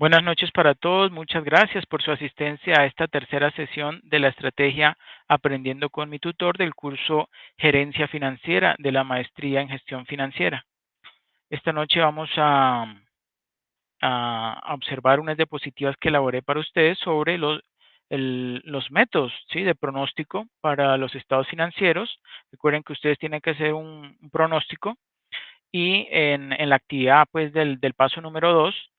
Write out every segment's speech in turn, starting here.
Buenas noches para todos. Muchas gracias por su asistencia a esta tercera sesión de la estrategia Aprendiendo con mi tutor del curso Gerencia Financiera de la Maestría en Gestión Financiera. Esta noche vamos a observar unas diapositivas que elaboré para ustedes sobre los métodos, ¿sí?, de pronóstico para los estados financieros. Recuerden que ustedes tienen que hacer un pronóstico y en la actividad pues del paso número 2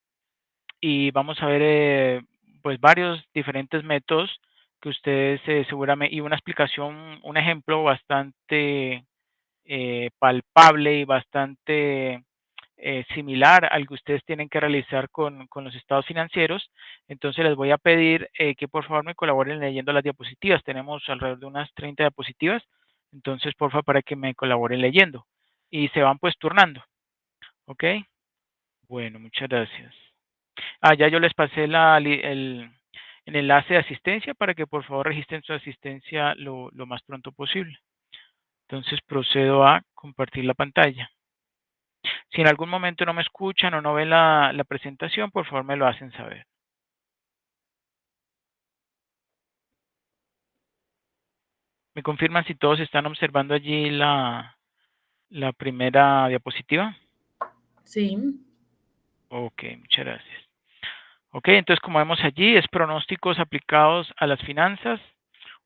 y vamos a ver pues varios diferentes métodos que ustedes seguramente, y una explicación, un ejemplo bastante palpable y bastante similar al que ustedes tienen que realizar con los estados financieros. Entonces les voy a pedir que por favor me colaboren leyendo las diapositivas. Tenemos alrededor de unas 30 diapositivas, entonces por favor para que me colaboren leyendo. Y se van pues turnando, ¿ok? Bueno, muchas gracias. Ya yo les pasé el enlace de asistencia para que por favor registren su asistencia lo más pronto posible. Entonces procedo a compartir la pantalla. Si en algún momento no me escuchan o no ven la presentación, por favor me lo hacen saber. ¿Me confirman si todos están observando allí la primera diapositiva? Sí. Ok, muchas gracias. Ok, entonces como vemos allí, es pronósticos aplicados a las finanzas.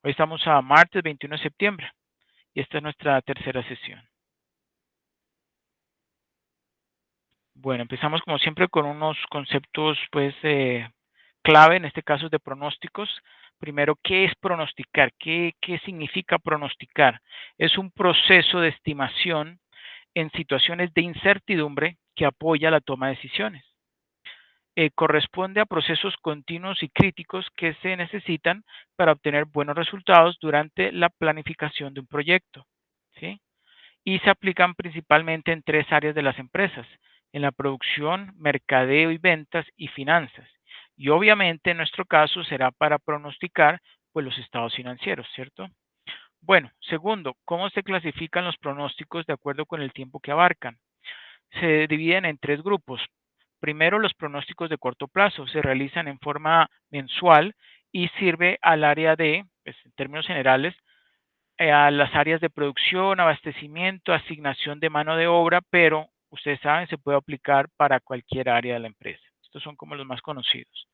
Hoy estamos a martes 21 de septiembre y esta es nuestra tercera sesión. Bueno, empezamos como siempre con unos conceptos pues clave, en este caso de pronósticos. Primero, ¿qué es pronosticar? ¿Qué significa pronosticar? Es un proceso de estimación en situaciones de incertidumbre que apoya la toma de decisiones. Corresponde a procesos continuos y críticos que se necesitan para obtener buenos resultados durante la planificación de un proyecto, ¿sí? Y se aplican principalmente en tres áreas de las empresas: en la producción, mercadeo y ventas y finanzas. Y obviamente en nuestro caso será para pronosticar pues los estados financieros, ¿cierto? Bueno, segundo, ¿cómo se clasifican los pronósticos de acuerdo con el tiempo que abarcan? Se dividen en tres grupos. Primero, los pronósticos de corto plazo se realizan en forma mensual y sirve al área de, pues, en términos generales, a las áreas de producción, abastecimiento, asignación de mano de obra, pero ustedes saben, se puede aplicar para cualquier área de la empresa. Estos son como los más conocidos.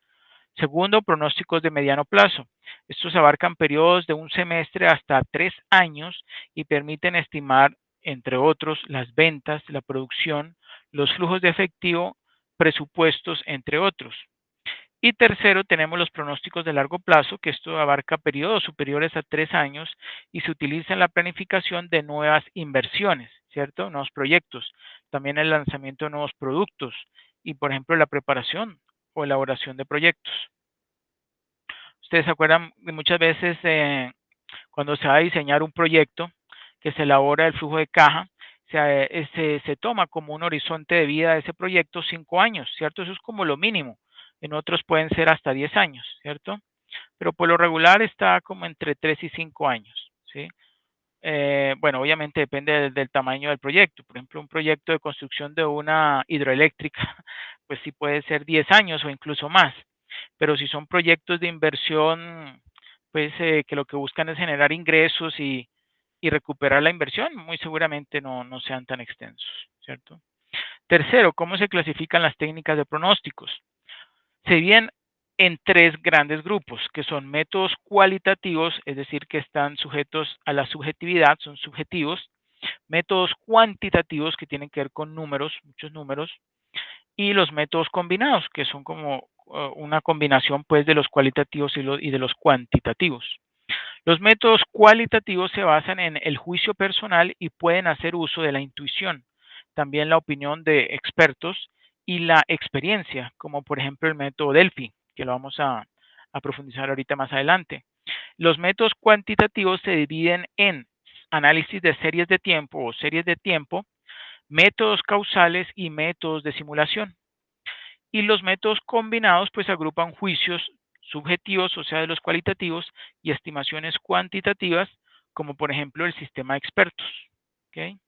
Segundo, pronósticos de mediano plazo. Estos abarcan periodos de un semestre hasta 3 años y permiten estimar, entre otros, las ventas, la producción, los flujos de efectivo, presupuestos, entre otros. Y tercero, tenemos los pronósticos de largo plazo, que esto abarca periodos superiores a 3 años y se utiliza en la planificación de nuevas inversiones, ¿cierto? Nuevos proyectos, también el lanzamiento de nuevos productos y, por ejemplo, la preparación o elaboración de proyectos. Ustedes se acuerdan de muchas veces cuando se va a diseñar un proyecto, que se elabora el flujo de caja, se toma como un horizonte de vida de ese proyecto 5 años, ¿cierto? Eso es como lo mínimo. En otros pueden ser hasta 10 años, ¿cierto? Pero por lo regular está como entre 3 y 5 años, ¿sí? Bueno, obviamente depende del tamaño del proyecto. Por ejemplo, un proyecto de construcción de una hidroeléctrica, pues sí puede ser 10 años o incluso más. Pero si son proyectos de inversión, pues que lo que buscan es generar ingresos y recuperar la inversión, muy seguramente no sean tan extensos, ¿cierto? Tercero, ¿cómo se clasifican las técnicas de pronósticos? Se dividen en tres grandes grupos, que son métodos cualitativos, es decir, que están sujetos a la subjetividad, son subjetivos; métodos cuantitativos, que tienen que ver con números, muchos números; y los métodos combinados, que son como una combinación pues de los cualitativos y de los cuantitativos. Los métodos cualitativos se basan en el juicio personal y pueden hacer uso de la intuición, también la opinión de expertos y la experiencia, como por ejemplo el método Delphi, que lo vamos a profundizar ahorita más adelante. Los métodos cuantitativos se dividen en análisis de series de tiempo o series de tiempo, métodos causales y métodos de simulación. Y los métodos combinados pues agrupan juicios subjetivos, o sea, de los cualitativos, y estimaciones cuantitativas, como por ejemplo el sistema de expertos. ¿Ok?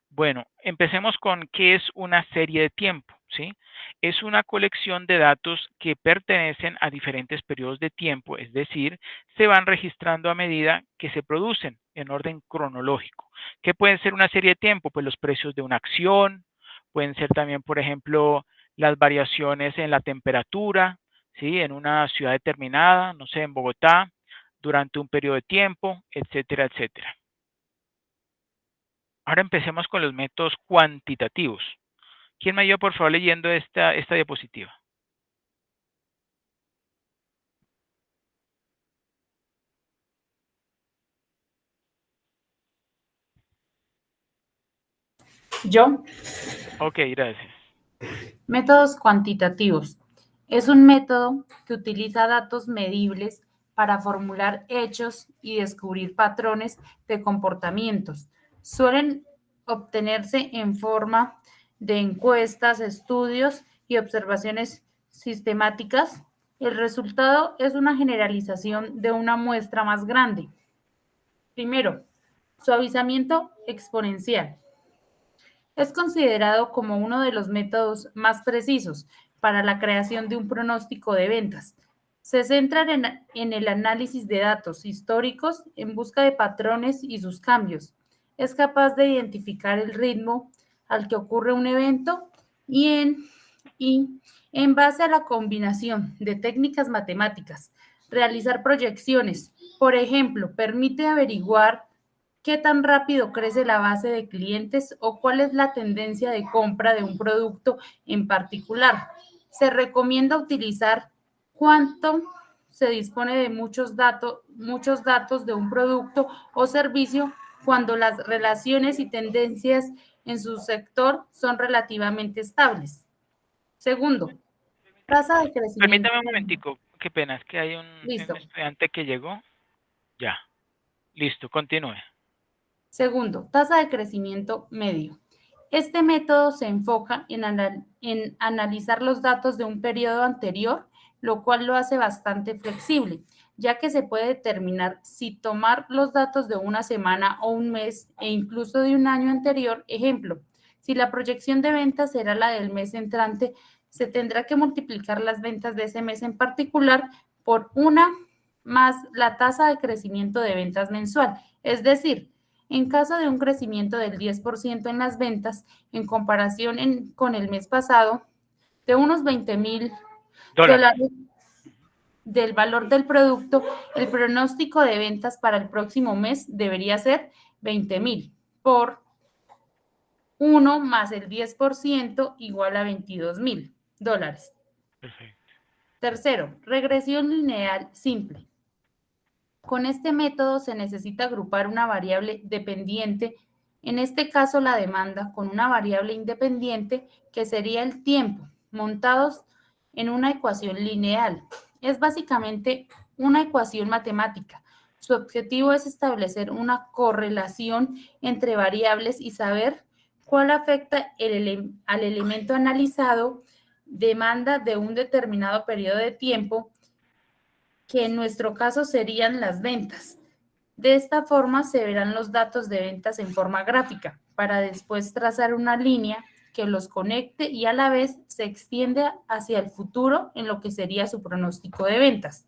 Bueno, empecemos con qué es una serie de tiempo. ¿sí? Es una colección de datos que pertenecen a diferentes periodos de tiempo, es decir, se van registrando a medida que se producen en orden cronológico. ¿Qué pueden ser una serie de tiempo? Pues los precios de una acción, pueden ser también, por ejemplo, las variaciones en la temperatura, ¿sí? En una ciudad determinada, no sé, en Bogotá, durante un periodo de tiempo, etcétera, etcétera. Ahora empecemos con los métodos cuantitativos. ¿Quién me ayuda, por favor, leyendo esta diapositiva? Yo, Ok, gracias. métodos cuantitativos. Es un método que utiliza datos medibles para formular hechos y descubrir patrones de comportamientos. Suelen obtenerse en forma de encuestas, estudios y observaciones sistemáticas. El resultado es una generalización de una muestra más grande. Primero, suavizamiento exponencial. Es considerado como uno de los métodos más precisos para la creación de un pronóstico de ventas. Se centra en el análisis de datos históricos en busca de patrones y sus cambios. Es capaz de identificar el ritmo al que ocurre un evento y en base a la combinación de técnicas matemáticas, realizar proyecciones. Por ejemplo, permite averiguar qué tan rápido crece la base de clientes o cuál es la tendencia de compra de un producto en particular. Se recomienda utilizar cuánto se dispone de muchos datos de un producto o servicio cuando las relaciones y tendencias en su sector son relativamente estables. Segundo, tasa de crecimiento. Permítame un momentico, qué pena, es que hay un Listo. estudiante que llegó. Ya, listo, continúe. Segundo, tasa de crecimiento medio. Este método se enfoca en analizar los datos de un periodo anterior, lo cual lo hace bastante flexible, ya que se puede determinar si tomar los datos de una semana o un mes e incluso de un año anterior. Ejemplo, si la proyección de ventas será la del mes entrante, se tendrá que multiplicar las ventas de ese mes en particular por una más la tasa de crecimiento de ventas mensual. Es decir, en caso de un crecimiento del 10% en las ventas en comparación con el mes pasado, de unos 20,000 Dólares. dólares del valor del producto, el pronóstico de ventas para el próximo mes debería ser 20,000 por 1 más el 10% igual a 22,000 dólares. Perfecto. Tercero, regresión lineal simple. Con este método se necesita agrupar una variable dependiente, en este caso la demanda, con una variable independiente que sería el tiempo, montados en una ecuación lineal. Es básicamente una ecuación matemática. Su objetivo es establecer una correlación entre variables y saber cuál afecta al elemento analizado, demanda de un determinado periodo de tiempo, que en nuestro caso serían las ventas. De esta forma se verán los datos de ventas en forma gráfica, para después trazar una línea que los conecte y a la vez se extiende hacia el futuro en lo que sería su pronóstico de ventas.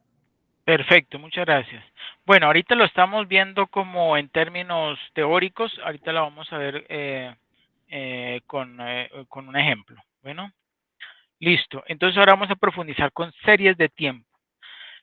Perfecto, muchas gracias. Bueno, ahorita lo estamos viendo como en términos teóricos, ahorita lo vamos a ver con un ejemplo. Bueno, listo. Entonces ahora vamos a profundizar con series de tiempo.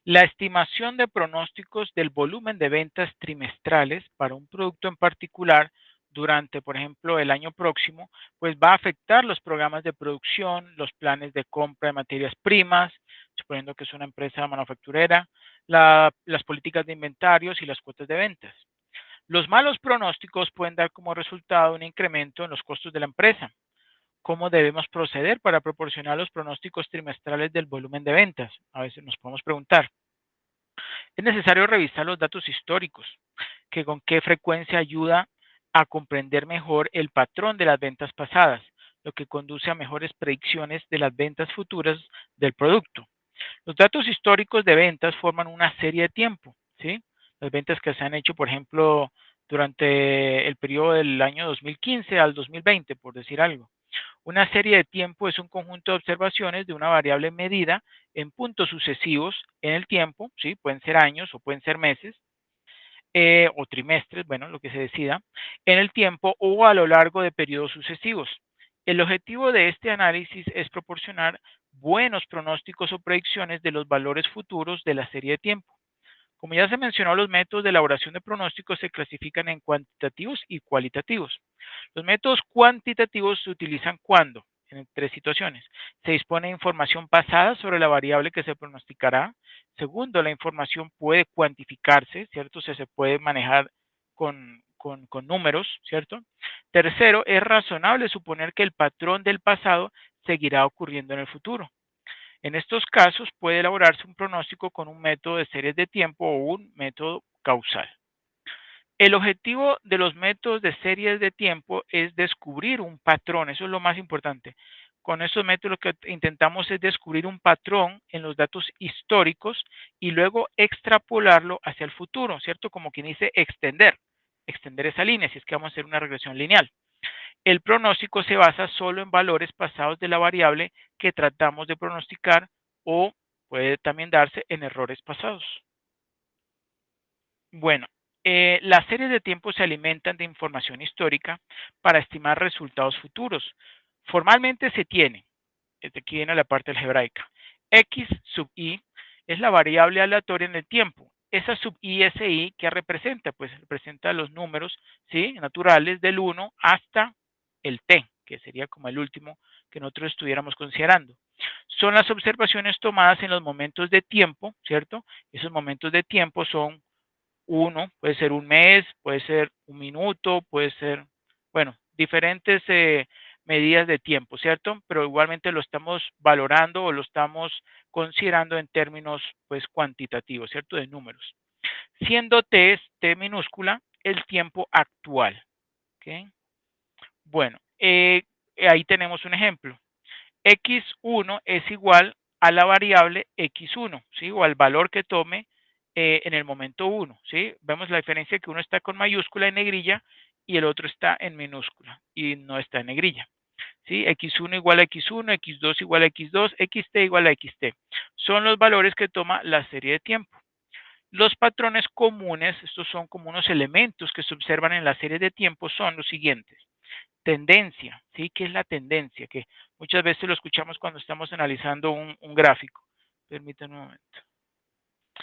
La estimación de pronósticos del volumen de ventas trimestrales para un producto en particular durante, por ejemplo, el año próximo, pues va a afectar los programas de producción, los planes de compra de materias primas, suponiendo que es una empresa manufacturera, las políticas de inventarios y las cuotas de ventas. Los malos pronósticos pueden dar como resultado un incremento en los costos de la empresa. ¿Cómo debemos proceder para proporcionar los pronósticos trimestrales del volumen de ventas? A veces nos podemos preguntar. Es necesario revisar los datos históricos, que con qué frecuencia ayuda a comprender mejor el patrón de las ventas pasadas, lo que conduce a mejores predicciones de las ventas futuras del producto. Los datos históricos de ventas forman una serie de tiempo, ¿sí? Las ventas que se han hecho, por ejemplo, durante el periodo del año 2015 al 2020, por decir algo. Una serie de tiempo es un conjunto de observaciones de una variable medida en puntos sucesivos en el tiempo, ¿sí? Pueden ser años o pueden ser meses, o trimestres, bueno, lo que se decida, en el tiempo o a lo largo de periodos sucesivos. El objetivo de este análisis es proporcionar buenos pronósticos o predicciones de los valores futuros de la serie de tiempo. Como ya se mencionó, los métodos de elaboración de pronósticos se clasifican en cuantitativos y cualitativos. Los métodos cuantitativos se utilizan cuando, en tres situaciones, se dispone de información pasada sobre la variable que se pronosticará. Segundo, la información puede cuantificarse, ¿cierto? O sea, se puede manejar con números, ¿cierto? Tercero, es razonable suponer que el patrón del pasado seguirá ocurriendo en el futuro. En estos casos puede elaborarse un pronóstico con un método de series de tiempo o un método causal. El objetivo de los métodos de series de tiempo es descubrir un patrón, eso es lo más importante. Con estos métodos lo que intentamos es descubrir un patrón en los datos históricos y luego extrapolarlo hacia el futuro, ¿cierto? Como quien dice extender esa línea, si es que vamos a hacer una regresión lineal. El pronóstico se basa solo en valores pasados de la variable que tratamos de pronosticar o puede también darse en errores pasados. Bueno, las series de tiempo se alimentan de información histórica para estimar resultados futuros. Formalmente se tiene, desde aquí viene la parte algebraica, x sub i es la variable aleatoria en el tiempo. Esa sub i, ese i, ¿qué representa? Pues representa los números, ¿sí? Naturales del 1 hasta el t, que sería como el último que nosotros estuviéramos considerando. Son las observaciones tomadas en los momentos de tiempo, ¿cierto? Esos momentos de tiempo son uno, puede ser un mes, puede ser un minuto, puede ser, bueno, diferentes medidas de tiempo, ¿cierto? Pero igualmente lo estamos valorando o lo estamos considerando en términos, pues, cuantitativos, ¿cierto? De números. Siendo t, t minúscula, el tiempo actual, ¿ok? Bueno, ahí tenemos un ejemplo. X1 es igual a la variable X1, ¿sí? O al valor que tome en el momento 1, ¿sí? Vemos la diferencia que uno está con mayúscula en negrilla y el otro está en minúscula y no está en negrilla, ¿sí? X1 igual a X1, X2 igual a X2, XT igual a XT. Son los valores que toma la serie de tiempo. Los patrones comunes, estos son como unos elementos que se observan en la serie de tiempo, son los siguientes. Tendencia, ¿sí? ¿Qué es la tendencia? Que muchas veces lo escuchamos cuando estamos analizando un gráfico. Permítanme un momento.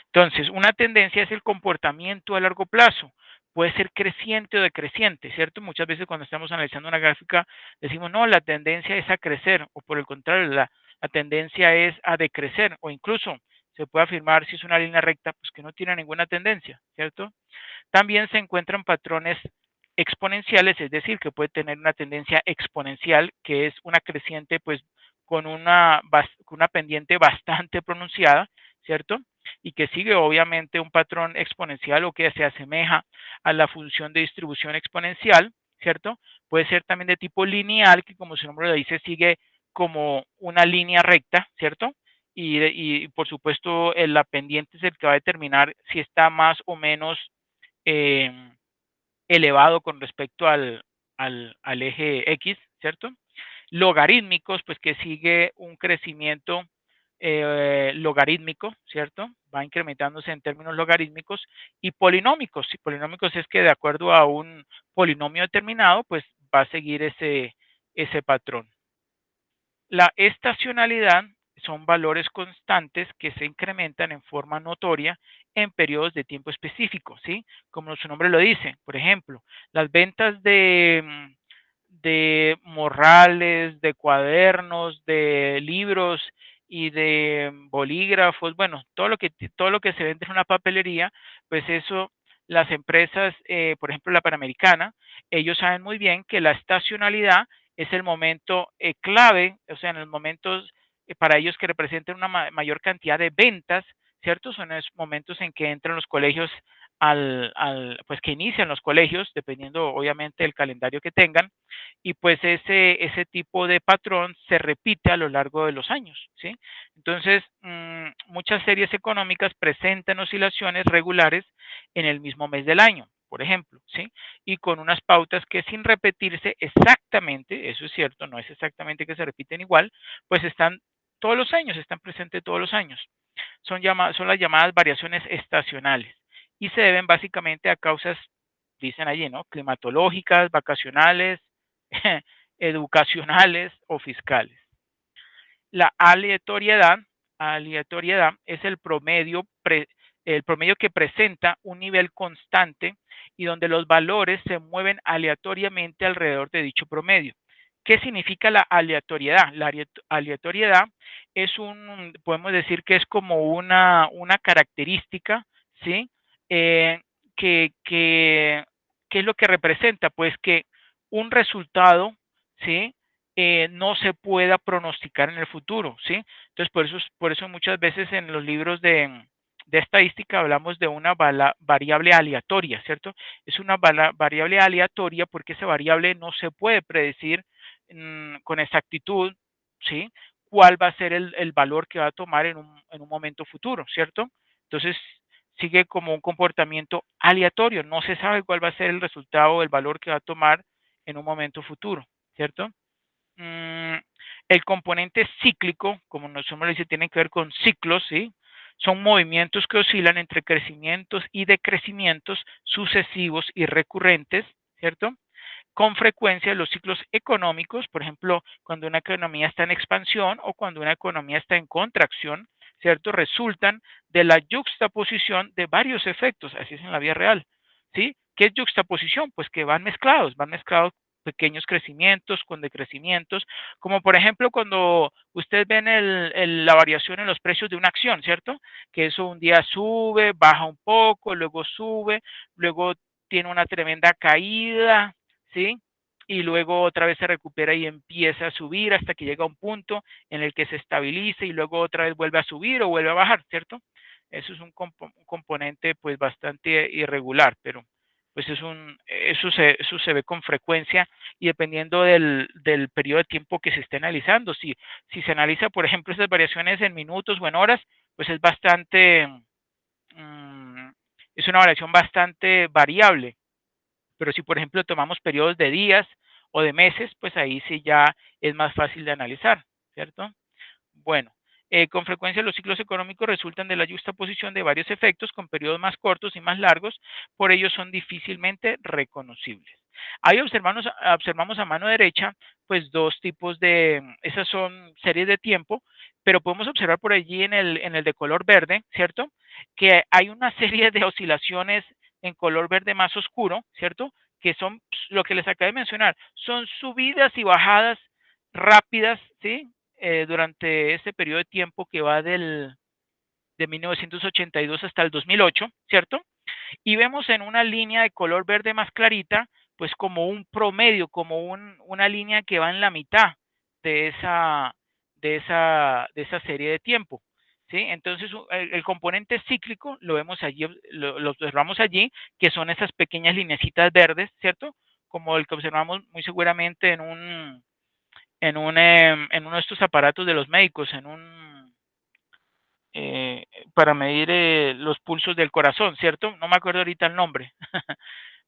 Entonces, una tendencia es el comportamiento a largo plazo. Puede ser creciente o decreciente, ¿cierto? Muchas veces cuando estamos analizando una gráfica decimos, no, la tendencia es a crecer, o por el contrario, la tendencia es a decrecer, o incluso se puede afirmar si es una línea recta, pues que no tiene ninguna tendencia, ¿cierto? También se encuentran patrones exponenciales, es decir, que puede tener una tendencia exponencial, que es una creciente, pues, con una pendiente bastante pronunciada, ¿cierto? Y que sigue obviamente un patrón exponencial o que se asemeja a la función de distribución exponencial, ¿cierto? Puede ser también de tipo lineal, que como su nombre lo dice, sigue como una línea recta, ¿cierto? Y por supuesto, la pendiente es el que va a determinar si está más o menos eh, elevado con respecto al eje X, ¿cierto? Logarítmicos, pues que sigue un crecimiento logarítmico, ¿cierto? Va incrementándose en términos logarítmicos y polinómicos. Y polinómicos es que de acuerdo a un polinomio determinado, pues va a seguir ese patrón. La estacionalidad son valores constantes que se incrementan en forma notoria en periodos de tiempo específicos, ¿sí? Como su nombre lo dice. Por ejemplo, las ventas de morrales, de cuadernos, de libros y de bolígrafos, bueno, todo lo que se vende en una papelería, pues eso, las empresas, por ejemplo, la Panamericana, ellos saben muy bien que la estacionalidad es el momento clave, o sea, en los momentos para ellos que representen una mayor cantidad de ventas, ¿cierto? Son esos momentos en que entran los colegios pues que inician los colegios, dependiendo obviamente del calendario que tengan, y pues ese tipo de patrón se repite a lo largo de los años, ¿sí? Entonces, muchas series económicas presentan oscilaciones regulares en el mismo mes del año. por ejemplo, ¿sí? Y con unas pautas que sin repetirse exactamente, eso es cierto, no es exactamente que se repiten igual, pues están todos los años, están presentes todos los años. Son las llamadas variaciones estacionales y se deben básicamente a causas, dicen allí, ¿no? Climatológicas, vacacionales, educacionales o fiscales. La aleatoriedad es el promedio que presenta un nivel constante y donde los valores se mueven aleatoriamente alrededor de dicho promedio. ¿Qué significa la aleatoriedad? La aleatoriedad podemos decir que es como una característica, ¿sí? Eh, ¿Qué es lo que representa? Pues que un resultado, ¿sí? No se pueda pronosticar en el futuro, ¿sí? Entonces, por eso muchas veces en los libros de estadística hablamos de una variable aleatoria, ¿cierto? Es una variable aleatoria porque esa variable no se puede predecir con exactitud, ¿sí? Cuál va a ser el valor que va a tomar en un momento futuro, ¿cierto? Entonces, sigue como un comportamiento aleatorio, no se sabe cuál va a ser el resultado o el valor que va a tomar en un momento futuro, ¿cierto? Mm, el componente cíclico, como nosotros le dice, tiene que ver con ciclos, ¿sí? Son movimientos que oscilan entre crecimientos y decrecimientos sucesivos y recurrentes, ¿cierto? Con frecuencia los ciclos económicos, por ejemplo, cuando una economía está en expansión o cuando una economía está en contracción, ¿cierto? Resultan de la yuxtaposición de varios efectos, así es en la vida real, ¿sí? ¿Qué es yuxtaposición? Pues que van mezclados pequeños crecimientos con decrecimientos, como por ejemplo cuando ustedes ven la variación en los precios de una acción, ¿cierto? Que eso un día sube, baja un poco, luego sube, luego tiene una tremenda caída, ¿sí? Y luego otra vez se recupera y empieza a subir hasta que llega a un punto en el que se estabiliza y luego otra vez vuelve a subir o vuelve a bajar, ¿cierto? Eso es un componente pues bastante irregular, pero pues eso se ve con frecuencia y dependiendo del periodo de tiempo que se esté analizando. Si se analiza, por ejemplo, esas variaciones en minutos o en horas, pues mm, es una variación bastante variable. Pero si, por ejemplo, tomamos periodos de días o de meses, pues ahí sí ya es más fácil de analizar, ¿cierto? Bueno, con frecuencia los ciclos económicos resultan de la justaposición de varios efectos con periodos más cortos y más largos, por ello son difícilmente reconocibles. Ahí observamos a mano derecha, pues dos tipos esas son series de tiempo, pero podemos observar por allí en el de color verde, ¿cierto? Que hay una serie de oscilaciones en color verde más oscuro, ¿cierto? Que son lo que les acabo de mencionar, son subidas y bajadas rápidas, ¿sí? Durante ese periodo de tiempo que va de 1982 hasta el 2008, ¿cierto? Y vemos en una línea de color verde más clarita, pues como un promedio, como una línea que va en la mitad de esa serie de tiempo. ¿Sí? Entonces, el componente cíclico lo vemos allí, lo observamos allí, que son esas pequeñas lineecitas verdes, ¿cierto? Como el que observamos muy seguramente en uno de estos aparatos de los médicos, para medir los pulsos del corazón, ¿cierto? No me acuerdo ahorita el nombre.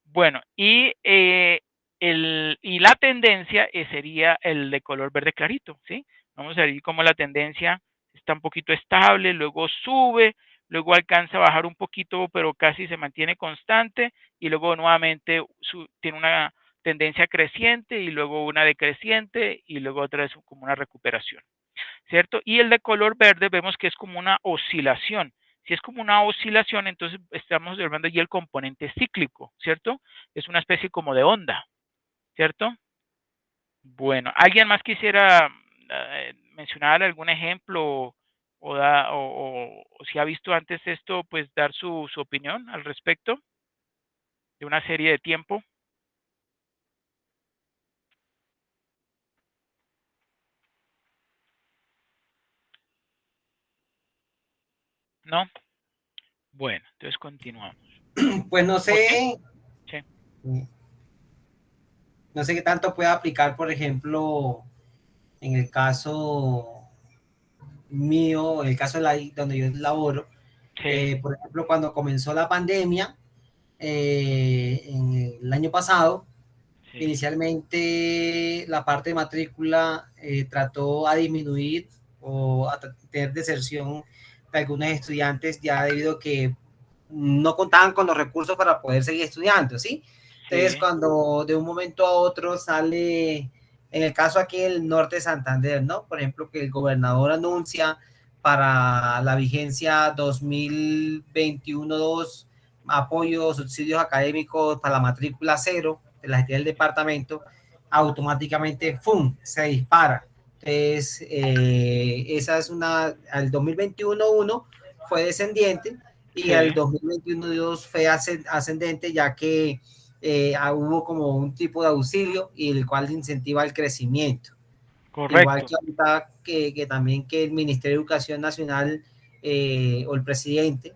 Bueno, y la tendencia sería el de color verde clarito, ¿sí? Vamos a ver cómo la tendencia está un poquito estable, luego sube, luego alcanza a bajar un poquito, pero casi se mantiene constante, y luego nuevamente tiene una tendencia creciente, y luego una decreciente, y luego otra vez como una recuperación. ¿Cierto? Y el de color verde vemos que es como una oscilación. Si es como una oscilación, entonces estamos observando allí el componente cíclico, ¿cierto? Es una especie como de onda, ¿cierto? Bueno, ¿alguien más quisiera mencionar algún ejemplo o si ha visto antes esto, pues dar su opinión al respecto de una serie de tiempo? ¿No? Bueno, entonces continuamos. Pues ¿José? Sí. no sé qué tanto puede aplicar, por ejemplo, en el caso mío, el caso donde yo laboro, Sí. por ejemplo, cuando comenzó la pandemia, en el año pasado. Sí, Inicialmente la parte de matrícula trató a disminuir o a tener deserción de algunos estudiantes ya debido a que no contaban con los recursos para poder seguir estudiando, ¿sí? Entonces, sí, cuando de un momento a otro sale, en el caso aquí del norte de Santander, ¿no? Por ejemplo, que el gobernador anuncia para la vigencia 2021-2 apoyo, subsidios académicos para la matrícula cero de la gestión del departamento, automáticamente ¡fum! Se dispara. Entonces, esa es una, al 2021-1 fue descendiente y al sí, 2021-2 fue ascendente, ya que hubo como un tipo de auxilio y el cual incentiva el crecimiento. Igual correcto. que ahorita que también que el Ministerio de Educación Nacional o el presidente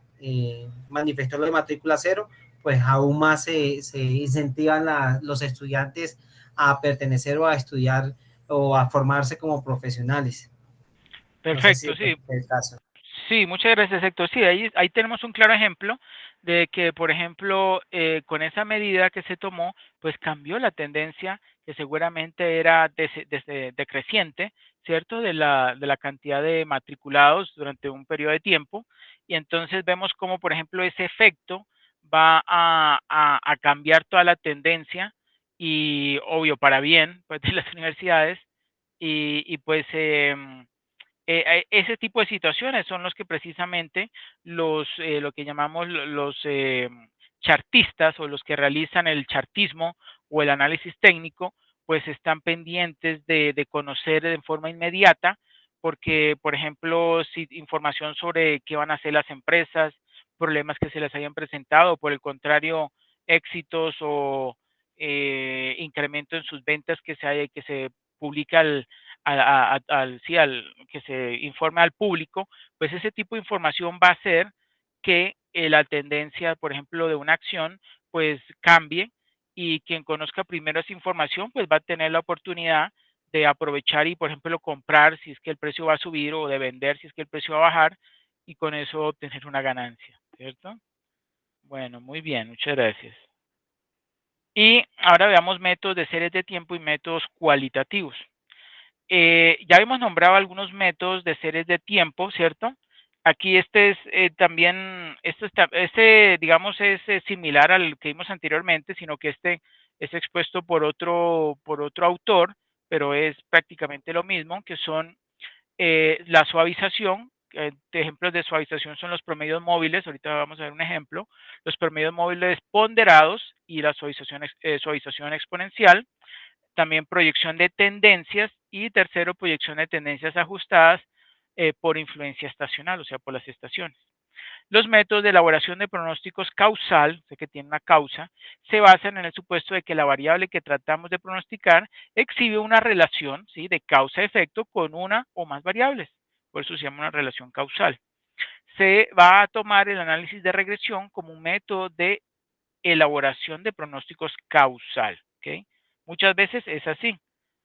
manifestó lo de matrícula cero, pues aún más se incentivan los estudiantes a pertenecer o a estudiar o a formarse como profesionales. No sé si Perfecto, es sí. el caso. Sí, muchas gracias, Héctor. Sí, ahí tenemos un claro ejemplo de que, por ejemplo, con esa medida que se tomó, pues cambió la tendencia que seguramente era decreciente, ¿cierto? De la cantidad de matriculados durante un periodo de tiempo. Y entonces vemos cómo, por ejemplo, ese efecto va a cambiar toda la tendencia y, obvio, para bien, pues, de las universidades y pues ese tipo de situaciones son los que precisamente lo que llamamos los chartistas o los que realizan el chartismo o el análisis técnico, pues están pendientes de conocer de forma inmediata, porque, por ejemplo, si información sobre qué van a hacer las empresas, problemas que se les hayan presentado, o por el contrario, éxitos o incremento en sus ventas que se publica sí, que se informe al público, pues ese tipo de información va a hacer que la tendencia, por ejemplo, de una acción, pues cambie y quien conozca primero esa información, pues va a tener la oportunidad de aprovechar y, por ejemplo, comprar si es que el precio va a subir o de vender si es que el precio va a bajar y con eso obtener una ganancia, ¿cierto? Bueno, muy bien, muchas gracias. Y ahora veamos métodos de series de tiempo y métodos cualitativos. Ya hemos nombrado algunos métodos de series de tiempo, ¿cierto? Aquí este es también, este digamos es similar al que vimos anteriormente, sino que este es expuesto por otro autor, pero es prácticamente lo mismo, que son la suavización. Ejemplos de suavización son los promedios móviles, ahorita vamos a ver un ejemplo, los promedios móviles ponderados y la suavización exponencial, también proyección de tendencias y tercero, proyección de tendencias ajustadas por influencia estacional, o sea, por las estaciones. Los métodos de elaboración de pronósticos causal, o sea, que tiene una causa, se basan en el supuesto de que la variable que tratamos de pronosticar exhibe una relación, ¿sí?, de causa-efecto con una o más variables. Por eso se llama una relación causal. Se va a tomar el análisis de regresión como un método de elaboración de pronósticos causal, ¿ok? Muchas veces es así,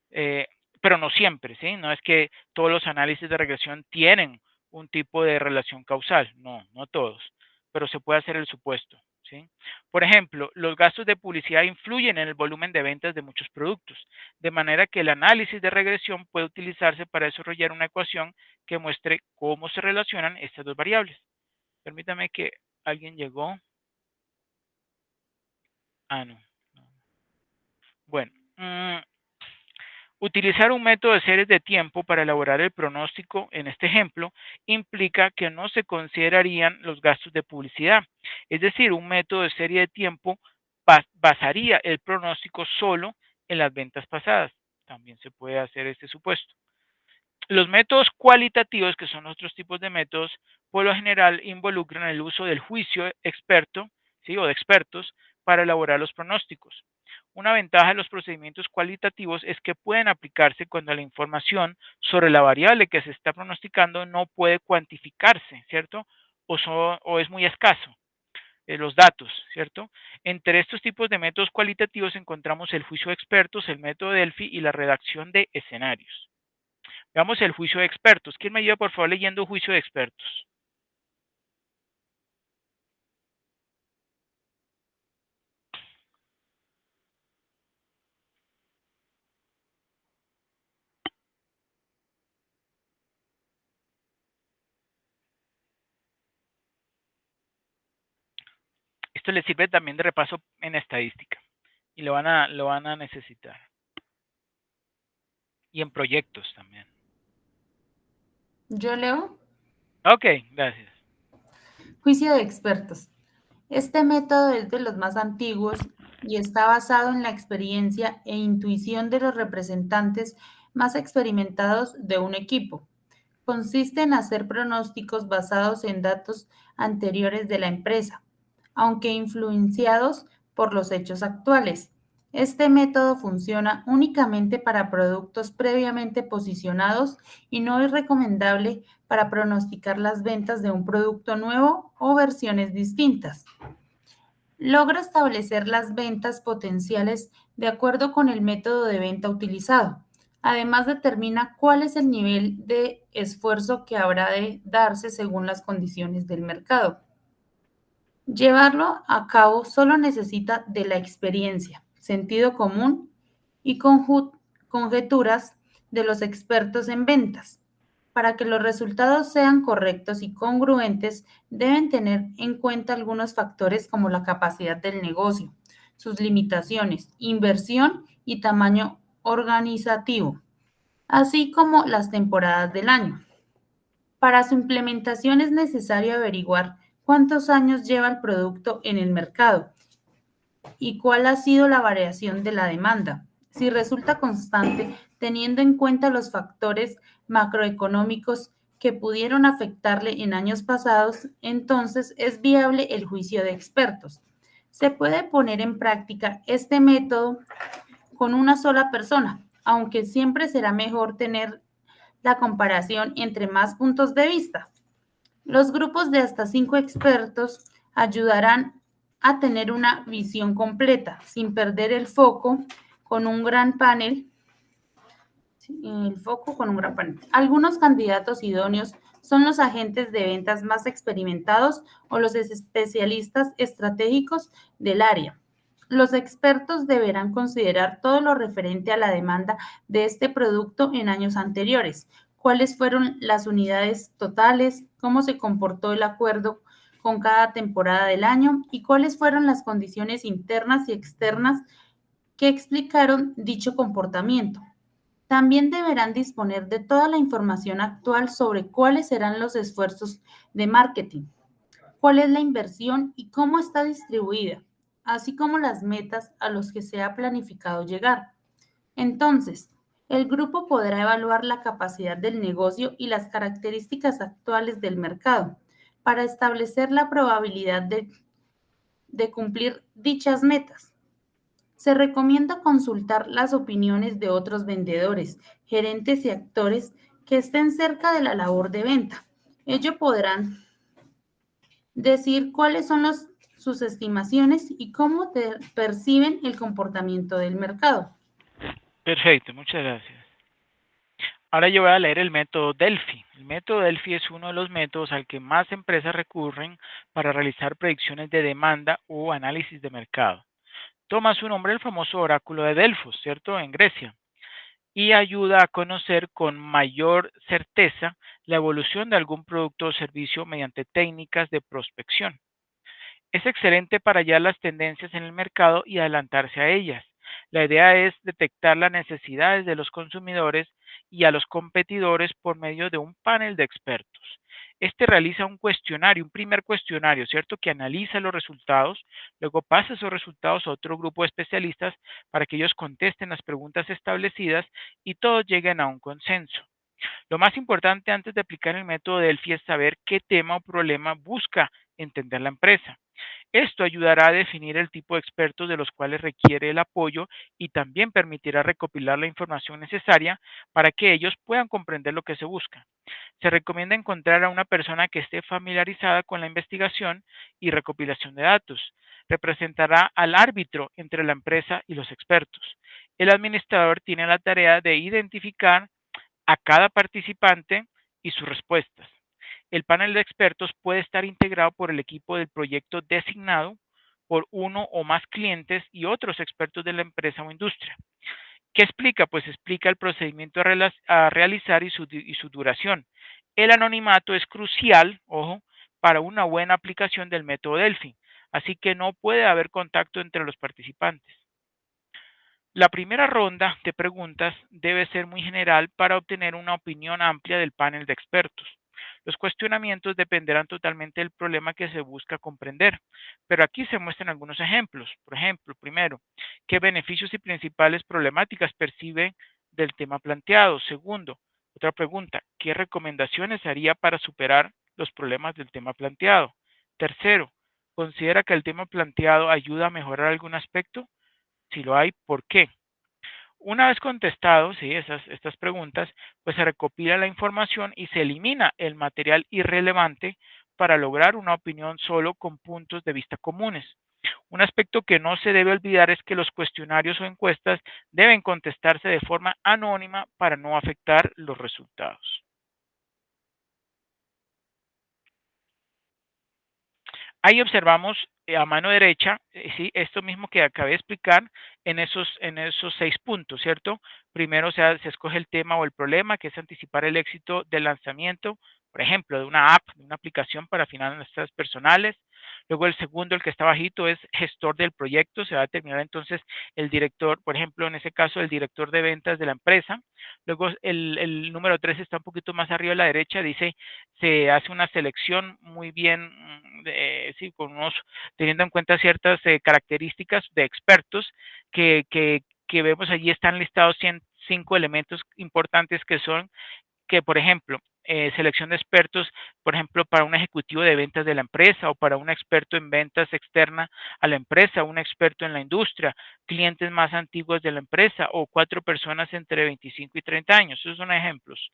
eh, pero no siempre, ¿sí? No es que todos los análisis de regresión tienen un tipo de relación causal, no, no todos, pero se puede hacer el supuesto, ¿sí? Por ejemplo, los gastos de publicidad influyen en el volumen de ventas de muchos productos, de manera que el análisis de regresión puede utilizarse para desarrollar una ecuación que muestre cómo se relacionan estas dos variables. Permítame que alguien llegó. Ah, no. Bueno, utilizar un método de series de tiempo para elaborar el pronóstico en este ejemplo implica que no se considerarían los gastos de publicidad. Es decir, un método de serie de tiempo basaría el pronóstico solo en las ventas pasadas. También se puede hacer este supuesto. Los métodos cualitativos, que son otros tipos de métodos, por lo general involucran el uso del juicio experto, ¿sí?, o de expertos para elaborar los pronósticos. Una ventaja de los procedimientos cualitativos es que pueden aplicarse cuando la información sobre la variable que se está pronosticando no puede cuantificarse, ¿cierto? O es muy escaso, los datos, ¿cierto? Entre estos tipos de métodos cualitativos encontramos el juicio de expertos, el método Delphi y la redacción de escenarios. Veamos el juicio de expertos. ¿Quién me ayuda, por favor, leyendo juicio de expertos? Esto les sirve también de repaso en estadística y lo van a necesitar. Y en proyectos también. Yo leo. Ok, gracias. Juicio de expertos. Este método es de los más antiguos y está basado en la experiencia e intuición de los representantes más experimentados de un equipo. Consiste en hacer pronósticos basados en datos anteriores de la empresa, aunque influenciados por los hechos actuales. Este método funciona únicamente para productos previamente posicionados y no es recomendable para pronosticar las ventas de un producto nuevo o versiones distintas. Logra establecer las ventas potenciales de acuerdo con el método de venta utilizado. Además, determina cuál es el nivel de esfuerzo que habrá de darse según las condiciones del mercado. Llevarlo a cabo solo necesita de la experiencia, sentido común y conjeturas de los expertos en ventas. Para que los resultados sean correctos y congruentes, deben tener en cuenta algunos factores como la capacidad del negocio, sus limitaciones, inversión y tamaño organizativo, así como las temporadas del año. Para su implementación es necesario averiguar cuántos años lleva el producto en el mercado y cuál ha sido la variación de la demanda. Si resulta constante, teniendo en cuenta los factores macroeconómicos que pudieron afectarle en años pasados, entonces es viable el juicio de expertos. Se puede poner en práctica este método con una sola persona, aunque siempre será mejor tener la comparación entre más puntos de vista. Los grupos de hasta 5 expertos ayudarán a tener una visión completa, sin perder el foco con un gran panel. Algunos candidatos idóneos son los agentes de ventas más experimentados o los especialistas estratégicos del área. Los expertos deberán considerar todo lo referente a la demanda de este producto en años anteriores, cuáles fueron las unidades totales, cómo se comportó el acuerdo con cada temporada del año y cuáles fueron las condiciones internas y externas que explicaron dicho comportamiento. También deberán disponer de toda la información actual sobre cuáles serán los esfuerzos de marketing, cuál es la inversión y cómo está distribuida, así como las metas a los que se ha planificado llegar. Entonces, el grupo podrá evaluar la capacidad del negocio y las características actuales del mercado para establecer la probabilidad de cumplir dichas metas. Se recomienda consultar las opiniones de otros vendedores, gerentes y actores que estén cerca de la labor de venta. Ellos podrán decir cuáles son sus estimaciones y cómo perciben el comportamiento del mercado. Perfecto, muchas gracias. Ahora yo voy a leer el método Delphi. El método Delphi es uno de los métodos al que más empresas recurren para realizar predicciones de demanda o análisis de mercado. Toma su nombre el famoso oráculo de Delfos, ¿cierto? En Grecia, y ayuda a conocer con mayor certeza la evolución de algún producto o servicio mediante técnicas de prospección. Es excelente para hallar las tendencias en el mercado y adelantarse a ellas. La idea es detectar las necesidades de los consumidores y a los competidores por medio de un panel de expertos. Este realiza un cuestionario, un primer cuestionario, ¿cierto? Que analiza los resultados, luego pasa esos resultados a otro grupo de especialistas para que ellos contesten las preguntas establecidas y todos lleguen a un consenso. Lo más importante antes de aplicar el método Delphi es saber qué tema o problema busca entender la empresa. Esto ayudará a definir el tipo de expertos de los cuales requiere el apoyo y también permitirá recopilar la información necesaria para que ellos puedan comprender lo que se busca. Se recomienda encontrar a una persona que esté familiarizada con la investigación y recopilación de datos. Representará al árbitro entre la empresa y los expertos. El administrador tiene la tarea de identificar a cada participante y sus respuestas. El panel de expertos puede estar integrado por el equipo del proyecto designado por uno o más clientes y otros expertos de la empresa o industria. ¿Qué explica? Pues explica el procedimiento a realizar y su duración. El anonimato es crucial, ojo, para una buena aplicación del método Delphi. así que no puede haber contacto entre los participantes. La primera ronda de preguntas debe ser muy general para obtener una opinión amplia del panel de expertos. Los cuestionamientos dependerán totalmente del problema que se busca comprender, pero aquí se muestran algunos ejemplos. Por ejemplo, primero, ¿qué beneficios y principales problemáticas percibe del tema planteado? Segundo, otra pregunta, ¿qué recomendaciones haría para superar los problemas del tema planteado? Tercero, ¿considera que el tema planteado ayuda a mejorar algún aspecto? Si lo hay, ¿por qué? Una vez contestado, sí, estas preguntas, pues se recopila la información y se elimina el material irrelevante para lograr una opinión solo con puntos de vista comunes. Un aspecto que no se debe olvidar es que los cuestionarios o encuestas deben contestarse de forma anónima para no afectar los resultados. Ahí observamos a mano derecha, sí, esto mismo que acabé de explicar en esos 6 puntos, ¿cierto? Primero, o sea, se escoge el tema o el problema, que es anticipar el éxito del lanzamiento, por ejemplo, de una app, de una aplicación para finanzas personales. Luego el segundo, el que está bajito, es gestor del proyecto. Se va a determinar entonces el director, por ejemplo, en ese caso, el director de ventas de la empresa. Luego el número 3 está un poquito más arriba a la derecha, dice se hace una selección muy bien, sí, teniendo en cuenta ciertas características de expertos que vemos allí están listados 105 elementos importantes que son que, por ejemplo, selección de expertos, por ejemplo, para un ejecutivo de ventas de la empresa o para un experto en ventas externa a la empresa, un experto en la industria, clientes más antiguos de la empresa o 4 personas entre 25 y 30 años. Esos son ejemplos.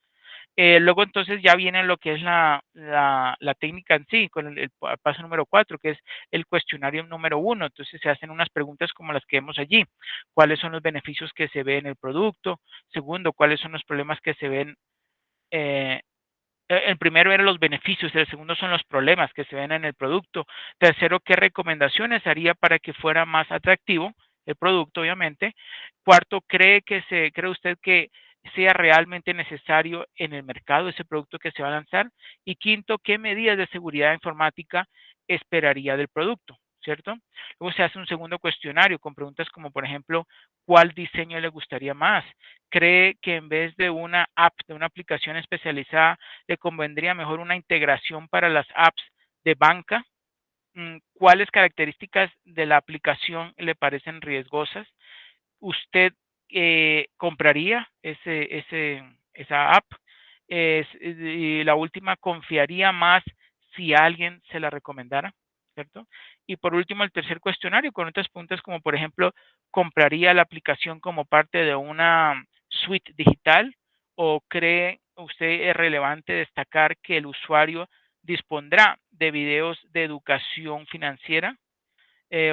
Luego entonces ya viene lo que es la técnica en sí, con el paso número 4, que es el cuestionario número 1. Entonces se hacen unas preguntas como las que vemos allí. ¿Cuáles son los beneficios que se ven en el producto? Segundo, ¿cuáles son los problemas que se ven? eh, el primero era los beneficios, el segundo son los problemas que se ven en el producto. Tercero, ¿qué recomendaciones haría para que fuera más atractivo el producto, obviamente? Cuarto, ¿cree usted que sea realmente necesario en el mercado ese producto que se va a lanzar? Y quinto, ¿qué medidas de seguridad informática esperaría del producto? ¿Cierto? Luego se hace un segundo cuestionario con preguntas como, por ejemplo, ¿cuál diseño le gustaría más? ¿Cree que en vez de una app, de una aplicación especializada, le convendría mejor una integración para las apps de banca? ¿Cuáles características de la aplicación le parecen riesgosas? ¿Usted compraría esa app? Y la última, ¿confiaría más si alguien se la recomendara? ¿Cierto? Y por último, el tercer cuestionario con otras preguntas como, por ejemplo, ¿compraría la aplicación como parte de una suite digital? ¿O cree usted es relevante destacar que el usuario dispondrá de videos de educación financiera?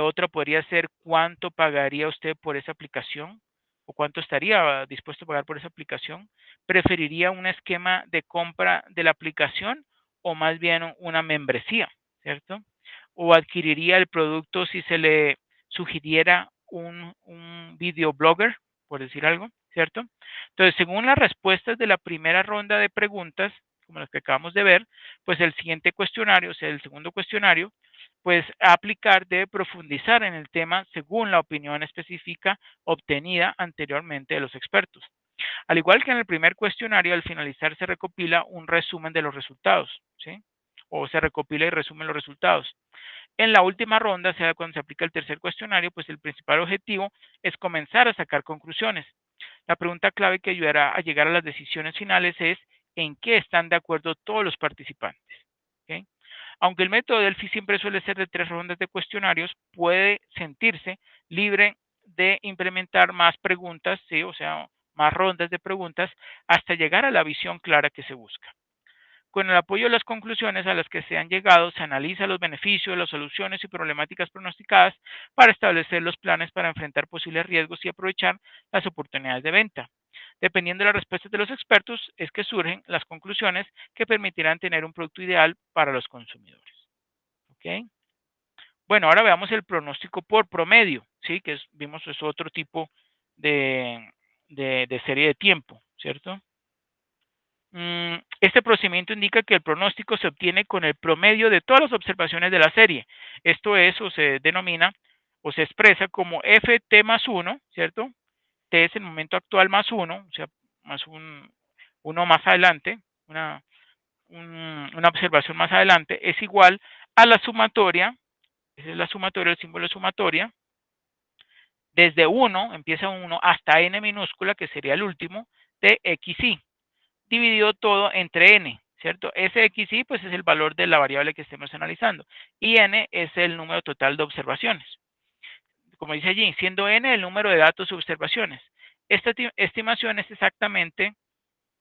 Otra podría ser cuánto pagaría usted por esa aplicación o cuánto estaría dispuesto a pagar por esa aplicación. ¿Preferiría un esquema de compra de la aplicación o más bien una membresía, cierto? ¿O adquiriría el producto si se le sugiriera un videoblogger, por decir algo, cierto? Entonces, según las respuestas de la primera ronda de preguntas, como las que acabamos de ver, pues el siguiente cuestionario, o sea, el segundo cuestionario, pues aplicar debe profundizar en el tema según la opinión específica obtenida anteriormente de los expertos. Al igual que en el primer cuestionario, al finalizar se recopila un resumen de los resultados, ¿sí? O se recopila y resumen los resultados. En la última ronda, o sea, cuando se aplica el tercer cuestionario, pues el principal objetivo es comenzar a sacar conclusiones. La pregunta clave que ayudará a llegar a las decisiones finales es ¿en qué están de acuerdo todos los participantes? ¿Ok? Aunque el método Delphi siempre suele ser de 3 rondas de cuestionarios, puede sentirse libre de implementar más preguntas, ¿sí? O sea, más rondas de preguntas hasta llegar a la visión clara que se busca. Con el apoyo de las conclusiones a las que se han llegado, se analiza los beneficios, las soluciones y problemáticas pronosticadas para establecer los planes para enfrentar posibles riesgos y aprovechar las oportunidades de venta. Dependiendo de las respuestas de los expertos, es que surgen las conclusiones que permitirán tener un producto ideal para los consumidores. ¿Ok? Bueno, ahora veamos el pronóstico por promedio, ¿sí? Vimos es otro tipo de serie de tiempo, ¿cierto? Este procedimiento indica que el pronóstico se obtiene con el promedio de todas las observaciones de la serie. Esto es, o se denomina, o se expresa como ft más 1, ¿cierto? T es el momento actual más 1, o sea, más uno más adelante, una observación más adelante, es igual a la sumatoria, esa es la sumatoria, el símbolo de sumatoria, desde 1, empieza 1, hasta n minúscula, que sería el último, de xi, dividido todo entre n, ¿cierto? Ese xi, pues es el valor de la variable que estemos analizando, y n es el número total de observaciones. Como dice allí, siendo n el número de datos y observaciones. Esta estimación es exactamente,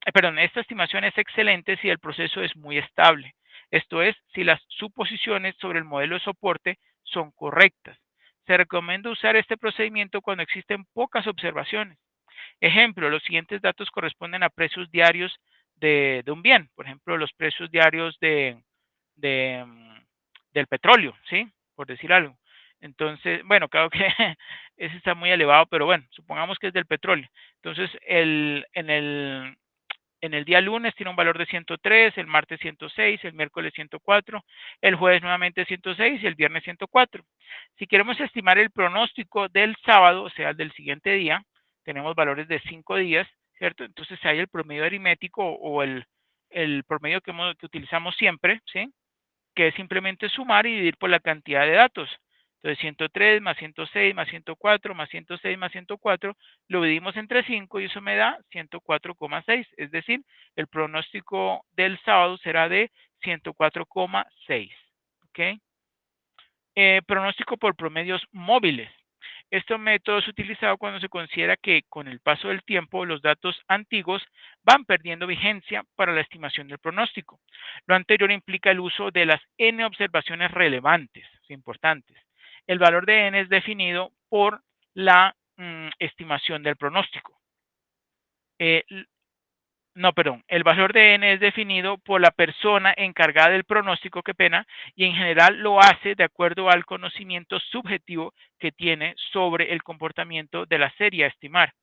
esta estimación es excelente si el proceso es muy estable. Esto es, si las suposiciones sobre el modelo de soporte son correctas. Se recomienda usar este procedimiento cuando existen pocas observaciones. Ejemplo, los siguientes datos corresponden a precios diarios de un bien. Por ejemplo, los precios diarios de, del petróleo, ¿sí? Por decir algo. Entonces, bueno, claro que ese está muy elevado, pero bueno, supongamos que es del petróleo. Entonces, en el día lunes tiene un valor de 103, el martes 106, el miércoles 104, el jueves nuevamente 106 y el viernes 104. Si queremos estimar el pronóstico del sábado, o sea, del siguiente día, tenemos valores de 5 días, ¿cierto? Entonces hay el promedio aritmético o el promedio que utilizamos siempre, ¿sí? Que es simplemente sumar y dividir por la cantidad de datos. Entonces 103 más 106 más 104 más 106 más 104 lo dividimos entre 5 y eso me da 104,6. Es decir, el pronóstico del sábado será de 104,6. ¿Ok? Pronóstico por promedios móviles. Este método es utilizado cuando se considera que con el paso del tiempo los datos antiguos van perdiendo vigencia para la estimación del pronóstico. Lo anterior implica el uso de las n observaciones relevantes, importantes. El valor de n es definido por la estimación del pronóstico. El valor de n es definido por la persona encargada del pronóstico, qué pena, y en general lo hace de acuerdo al conocimiento subjetivo que tiene sobre el comportamiento de la serie a estimar.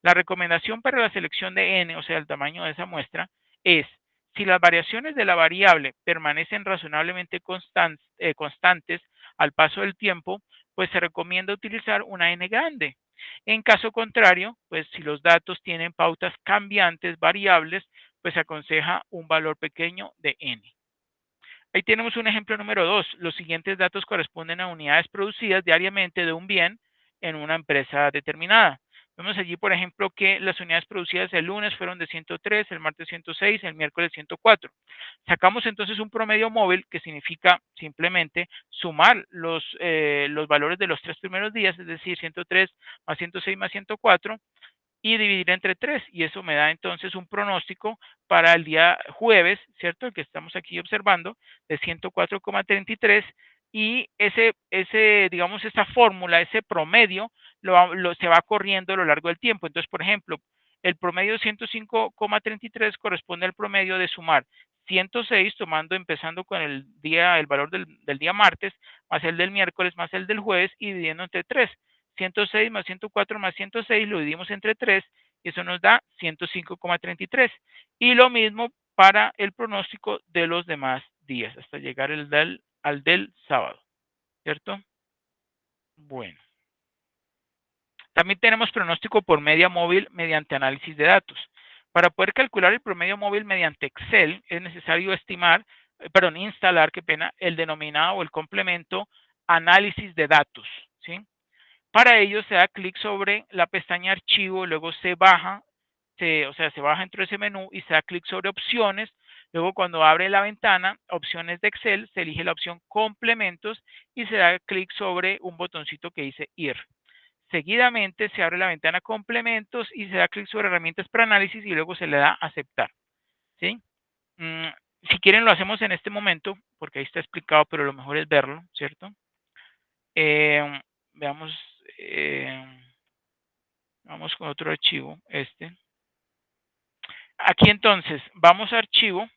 La recomendación para la selección de n, o sea, el tamaño de esa muestra, es si las variaciones de la variable permanecen razonablemente constantes al paso del tiempo, pues se recomienda utilizar una n grande. En caso contrario, pues si los datos tienen pautas cambiantes variables, pues se aconseja un valor pequeño de n. Ahí tenemos un ejemplo número 2. Los siguientes datos corresponden a unidades producidas diariamente de un bien en una empresa determinada. Vemos allí, por ejemplo, que las unidades producidas el lunes fueron de 103, el martes 106, el miércoles 104. Sacamos entonces un promedio móvil que significa simplemente sumar los valores de los 3 primeros días, es decir, 103 más 106 más 104, y dividir entre 3, y eso me da entonces un pronóstico para el día jueves, ¿cierto? El que estamos aquí observando, de 104,33, y digamos, esa fórmula, ese promedio, se va corriendo a lo largo del tiempo. Entonces, por ejemplo, el promedio de 105,33 corresponde al promedio de sumar 106, empezando con el valor del día martes, más el del miércoles, más el del jueves, y dividiendo entre 3. 106 más 104 más 106 lo dividimos entre 3 y eso nos da 105,33. Y lo mismo para el pronóstico de los demás días hasta llegar al del sábado, ¿cierto? Bueno. También tenemos pronóstico por media móvil mediante análisis de datos. Para poder calcular el promedio móvil mediante Excel es necesario instalar, el denominado o el complemento análisis de datos, ¿sí? Para ello se da clic sobre la pestaña archivo, luego se baja dentro de ese menú y se da clic sobre opciones. Luego cuando abre la ventana, opciones de Excel, se elige la opción complementos y se da clic sobre un botoncito que dice ir. Seguidamente se abre la ventana complementos y se da clic sobre herramientas para análisis y luego se le da aceptar, ¿sí? Si quieren lo hacemos en este momento porque ahí está explicado, pero lo mejor es verlo, ¿cierto? Veamos, vamos con otro archivo, Aquí entonces, vamos a archivo,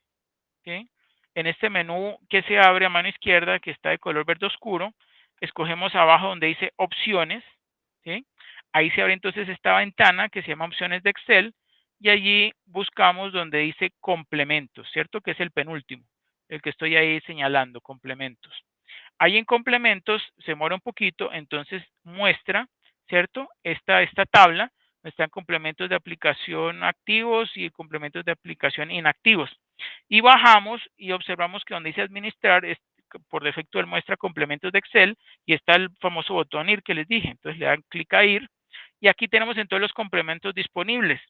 ¿sí? En este menú que se abre a mano izquierda, que está de color verde oscuro, escogemos abajo donde dice opciones, ¿sí? Ahí se abre entonces esta ventana que se llama opciones de Excel y allí buscamos donde dice complementos, ¿cierto? Que es el penúltimo, el que estoy ahí señalando, complementos. Ahí en complementos se demora un poquito, entonces muestra, ¿cierto? Esta tabla, están complementos de aplicación activos y complementos de aplicación inactivos. Y bajamos y observamos que donde dice administrar, por defecto él muestra complementos de Excel y está el famoso botón IR que les dije. Entonces le dan clic a IR y aquí tenemos entonces los complementos disponibles.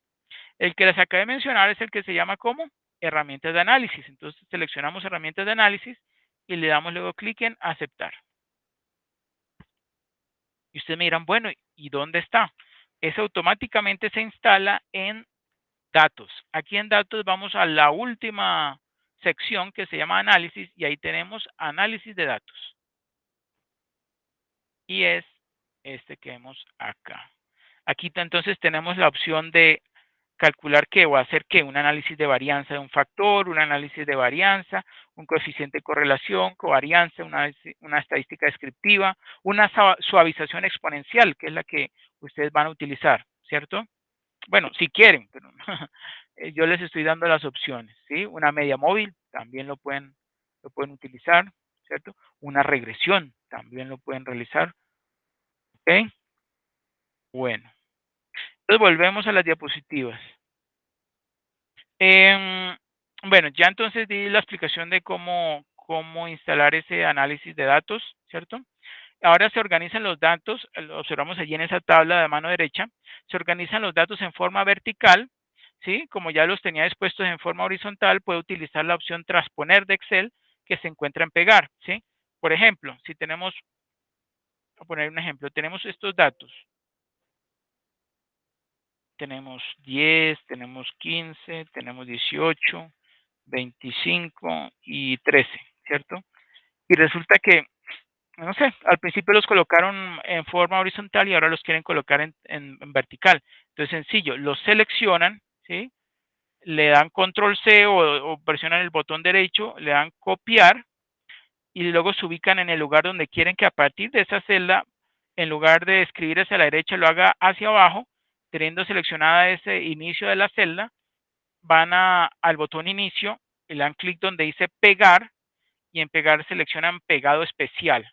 El que les acabé de mencionar es el que se llama como herramientas de análisis. Entonces seleccionamos herramientas de análisis y le damos luego clic en aceptar. Y ustedes me dirán, bueno, ¿y dónde está? Eso automáticamente se instala en datos. Aquí en datos vamos a la última sección que se llama análisis y ahí tenemos análisis de datos. Y es este que vemos acá. Aquí entonces tenemos la opción de calcular qué o hacer qué, un análisis de varianza de un factor, un análisis de varianza, un coeficiente de correlación, covarianza, una estadística descriptiva, una suavización exponencial, que es la que ustedes van a utilizar, ¿cierto? Bueno, si quieren, pero yo les estoy dando las opciones, ¿sí? Una media móvil, también lo pueden utilizar, ¿cierto? Una regresión, también lo pueden realizar, ¿ok? Bueno, entonces volvemos a las diapositivas. Bueno, ya entonces di la explicación de cómo instalar ese análisis de datos, ¿cierto? Ahora se organizan los datos, lo observamos allí en esa tabla de mano derecha, se organizan los datos en forma vertical, ¿sí? Como ya los tenía dispuestos en forma horizontal, puede utilizar la opción transponer de Excel que se encuentra en pegar, ¿sí? Por ejemplo, si tenemos, voy a poner un ejemplo, tenemos estos datos. Tenemos 10, tenemos 15, tenemos 18, 25 y 13, ¿cierto? Y resulta que, no sé, al principio los colocaron en forma horizontal y ahora los quieren colocar en vertical. Entonces, sencillo, los seleccionan, ¿sí? Le dan control C o presionan el botón derecho, le dan copiar y luego se ubican en el lugar donde quieren que a partir de esa celda, en lugar de escribir hacia la derecha, lo haga hacia abajo, teniendo seleccionada ese inicio de la celda, van al botón inicio y le dan clic donde dice pegar y en pegar seleccionan pegado especial,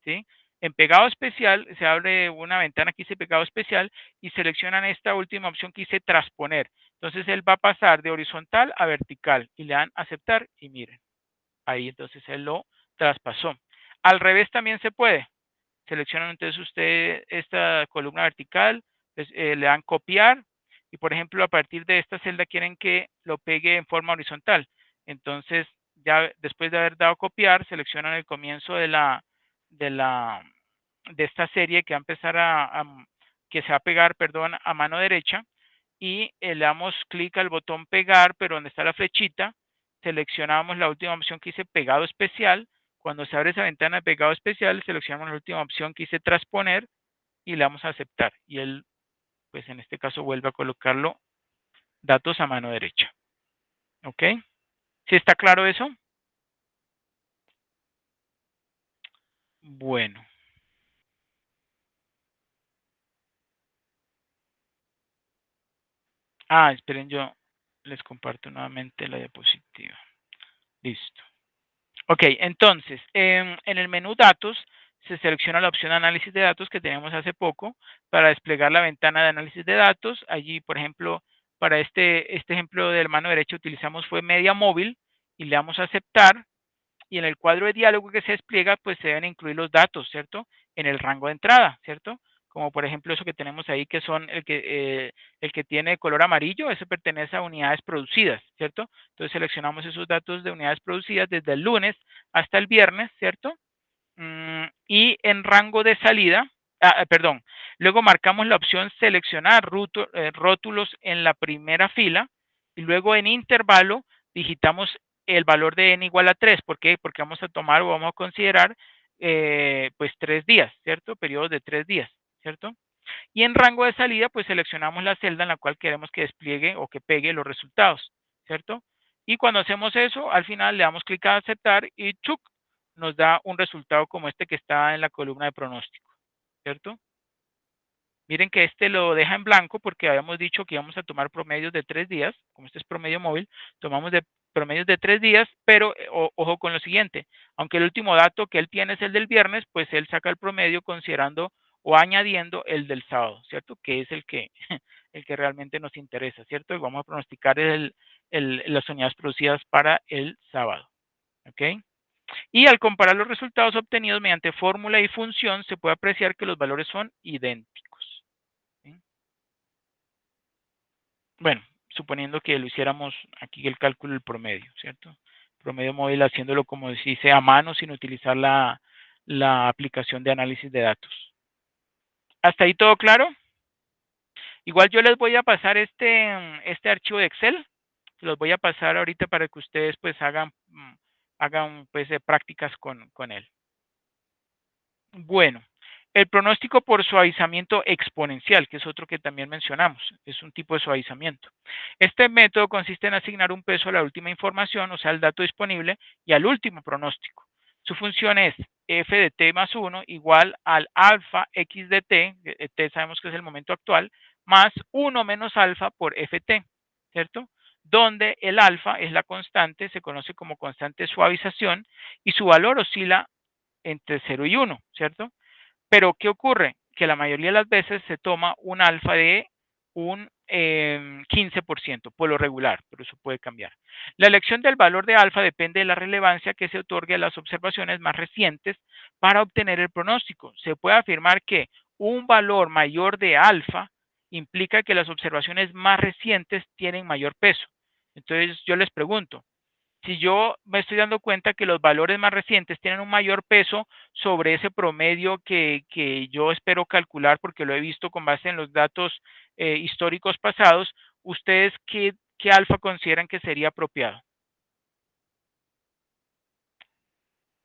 ¿sí? En pegado especial se abre una ventana que dice pegado especial y seleccionan esta última opción que dice transponer. Entonces él va a pasar de horizontal a vertical y le dan aceptar y miren, ahí entonces él lo traspasó. Al revés también se puede. Seleccionan entonces usted esta columna vertical, pues, le dan copiar y por ejemplo a partir de esta celda quieren que lo pegue en forma horizontal. Entonces ya después de haber dado copiar, seleccionan el comienzo de esta serie que va a empezar que se va a pegar, perdón, a mano derecha y le damos clic al botón pegar, pero donde está la flechita, seleccionamos la última opción que dice pegado especial. Cuando se abre esa ventana de pegado especial, seleccionamos la última opción que dice transponer y le damos a aceptar. Y él, pues en este caso, vuelve a colocarlo datos a mano derecha. ¿Ok? ¿Sí está claro eso? Bueno. Esperen, yo les comparto nuevamente la diapositiva. Listo. Ok, entonces, en el menú datos se selecciona la opción análisis de datos que teníamos hace poco para desplegar la ventana de análisis de datos. Allí, por ejemplo, para este ejemplo de la mano derecha utilizamos fue media móvil y le damos a aceptar y en el cuadro de diálogo que se despliega pues se deben incluir los datos, ¿cierto? En el rango de entrada, ¿cierto? Como por ejemplo eso que tenemos ahí que son el que tiene color amarillo, eso pertenece a unidades producidas, ¿cierto? Entonces seleccionamos esos datos de unidades producidas desde el lunes hasta el viernes, ¿cierto? Y en rango de salida, perdón, luego marcamos la opción seleccionar rótulos en la primera fila y luego en intervalo digitamos el valor de n igual a 3. ¿Por qué? Porque vamos a tomar o vamos a considerar pues 3 días, ¿cierto? Periodos de 3 días, ¿cierto? Y en rango de salida pues seleccionamos la celda en la cual queremos que despliegue o que pegue los resultados, ¿cierto? Y cuando hacemos eso, al final le damos clic a aceptar y ¡chuc! Nos da un resultado como este que está en la columna de pronóstico, ¿cierto? Miren que este lo deja en blanco porque habíamos dicho que íbamos a tomar promedios de 3 días, como este es promedio móvil, tomamos de promedios de 3 días, pero ojo con lo siguiente, aunque el último dato que él tiene es el del viernes, pues él saca el promedio considerando o añadiendo el del sábado, ¿cierto? Que es el que, el que realmente nos interesa, ¿cierto? Y vamos a pronosticar las unidades producidas para el sábado, ¿ok? Y al comparar los resultados obtenidos mediante fórmula y función, se puede apreciar que los valores son idénticos. ¿Sí? Bueno, suponiendo que lo hiciéramos aquí el cálculo del promedio, ¿cierto? Promedio móvil haciéndolo como se dice a mano sin utilizar la aplicación de análisis de datos. ¿Hasta ahí todo claro? Igual yo les voy a pasar este archivo de Excel, los voy a pasar ahorita para que ustedes pues hagan pues prácticas con él. Bueno, el pronóstico por suavizamiento exponencial, que es otro que también mencionamos, es un tipo de suavizamiento. Este método consiste en asignar un peso a la última información, o sea, al dato disponible, y al último pronóstico. Su función es f de t más 1 igual al alfa x de t, t sabemos que es el momento actual, más 1 menos alfa por ft, ¿cierto? Donde el alfa es la constante, se conoce como constante de suavización, y su valor oscila entre 0 y 1, ¿cierto? Pero ¿qué ocurre? Que la mayoría de las veces se toma un alfa de un 15% por lo regular, pero eso puede cambiar. La elección del valor de alfa depende de la relevancia que se otorgue a las observaciones más recientes para obtener el pronóstico. Se puede afirmar que un valor mayor de alfa implica que las observaciones más recientes tienen mayor peso. Entonces yo les pregunto, si yo me estoy dando cuenta que los valores más recientes tienen un mayor peso sobre ese promedio que yo espero calcular porque lo he visto con base en los datos históricos pasados, ¿ustedes qué alfa consideran que sería apropiado?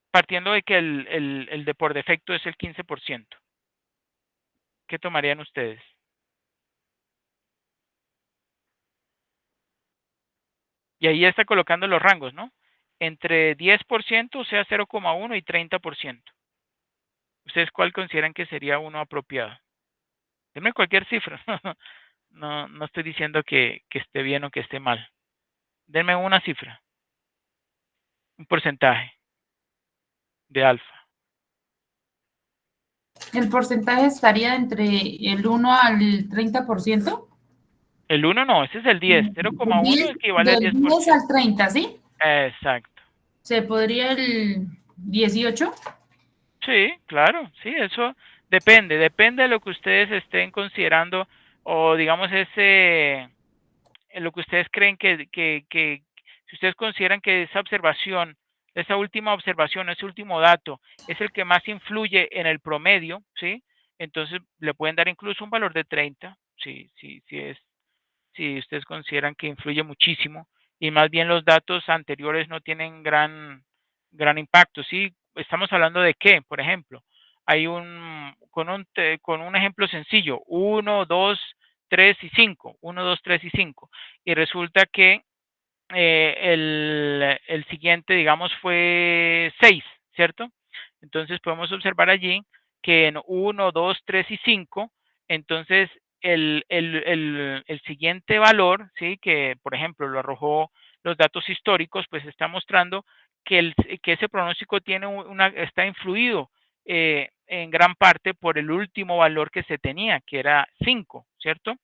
Partiendo de que el de por defecto es el 15%. ¿Qué tomarían ustedes? Y ahí está colocando los rangos, ¿no? Entre 10%, o sea, 0,1 y 30%. ¿Ustedes cuál consideran que sería uno apropiado? Denme cualquier cifra. No, no estoy diciendo que esté bien o que esté mal. Denme una cifra, un porcentaje de alfa. El porcentaje estaría entre el 1 al 30%. El 1 no, ese es el 10. Del 0,1 10, equivale al del 10 10%. al 30, ¿sí? Exacto. ¿Se podría el 18? Sí, claro, sí, eso depende de lo que ustedes estén considerando o digamos lo que ustedes creen que si ustedes consideran que esa observación, esa última observación, ese último dato es el que más influye en el promedio, ¿sí? Entonces le pueden dar incluso un valor de 30, si ustedes consideran que influye muchísimo y más bien los datos anteriores no tienen gran impacto, ¿sí? Estamos hablando de qué, por ejemplo, hay con un ejemplo sencillo, 1, 2, 3 y 5, 1, 2, 3 y 5, y resulta que el siguiente, digamos, fue 6, ¿cierto? Entonces podemos observar allí que en 1, 2, 3 y 5, entonces el siguiente valor, ¿sí? Que por ejemplo lo arrojó los datos históricos, pues está mostrando que ese pronóstico está influido en gran parte por el último valor que se tenía, que era 5, ¿cierto?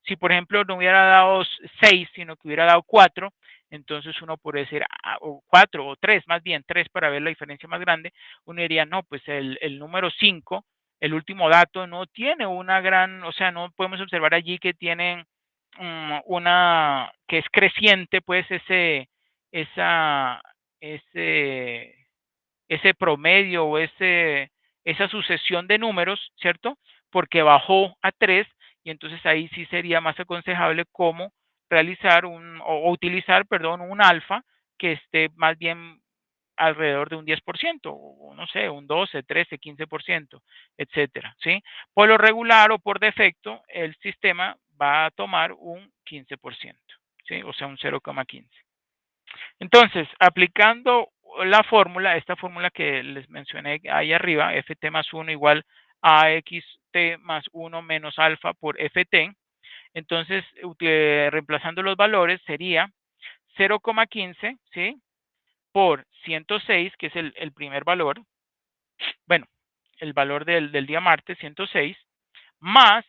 Si por ejemplo no hubiera dado 6, sino que hubiera dado 4, entonces uno puede decir, o 4 o 3, más bien 3 para ver la diferencia más grande, uno diría, no, pues el número 5, el último dato, no tiene una gran, o sea, no podemos observar allí que tienen que es creciente, pues esa, ese, ese promedio o esa sucesión de números, ¿cierto? Porque bajó a 3 y entonces ahí sí sería más aconsejable cómo realizar o utilizar, perdón, un alfa que esté más bien alrededor de un 10%, o no sé, un 12, 13, 15%, etcétera, ¿sí? Por lo regular o por defecto, el sistema va a tomar un 15%, ¿sí? O sea, un 0,15. Entonces, aplicando la fórmula, esta fórmula que les mencioné ahí arriba, ft más 1 igual AXT más 1 menos alfa por FT. Entonces, reemplazando los valores sería 0,15, ¿sí? Por 106, que es el primer valor, bueno, el valor del día martes, 106, más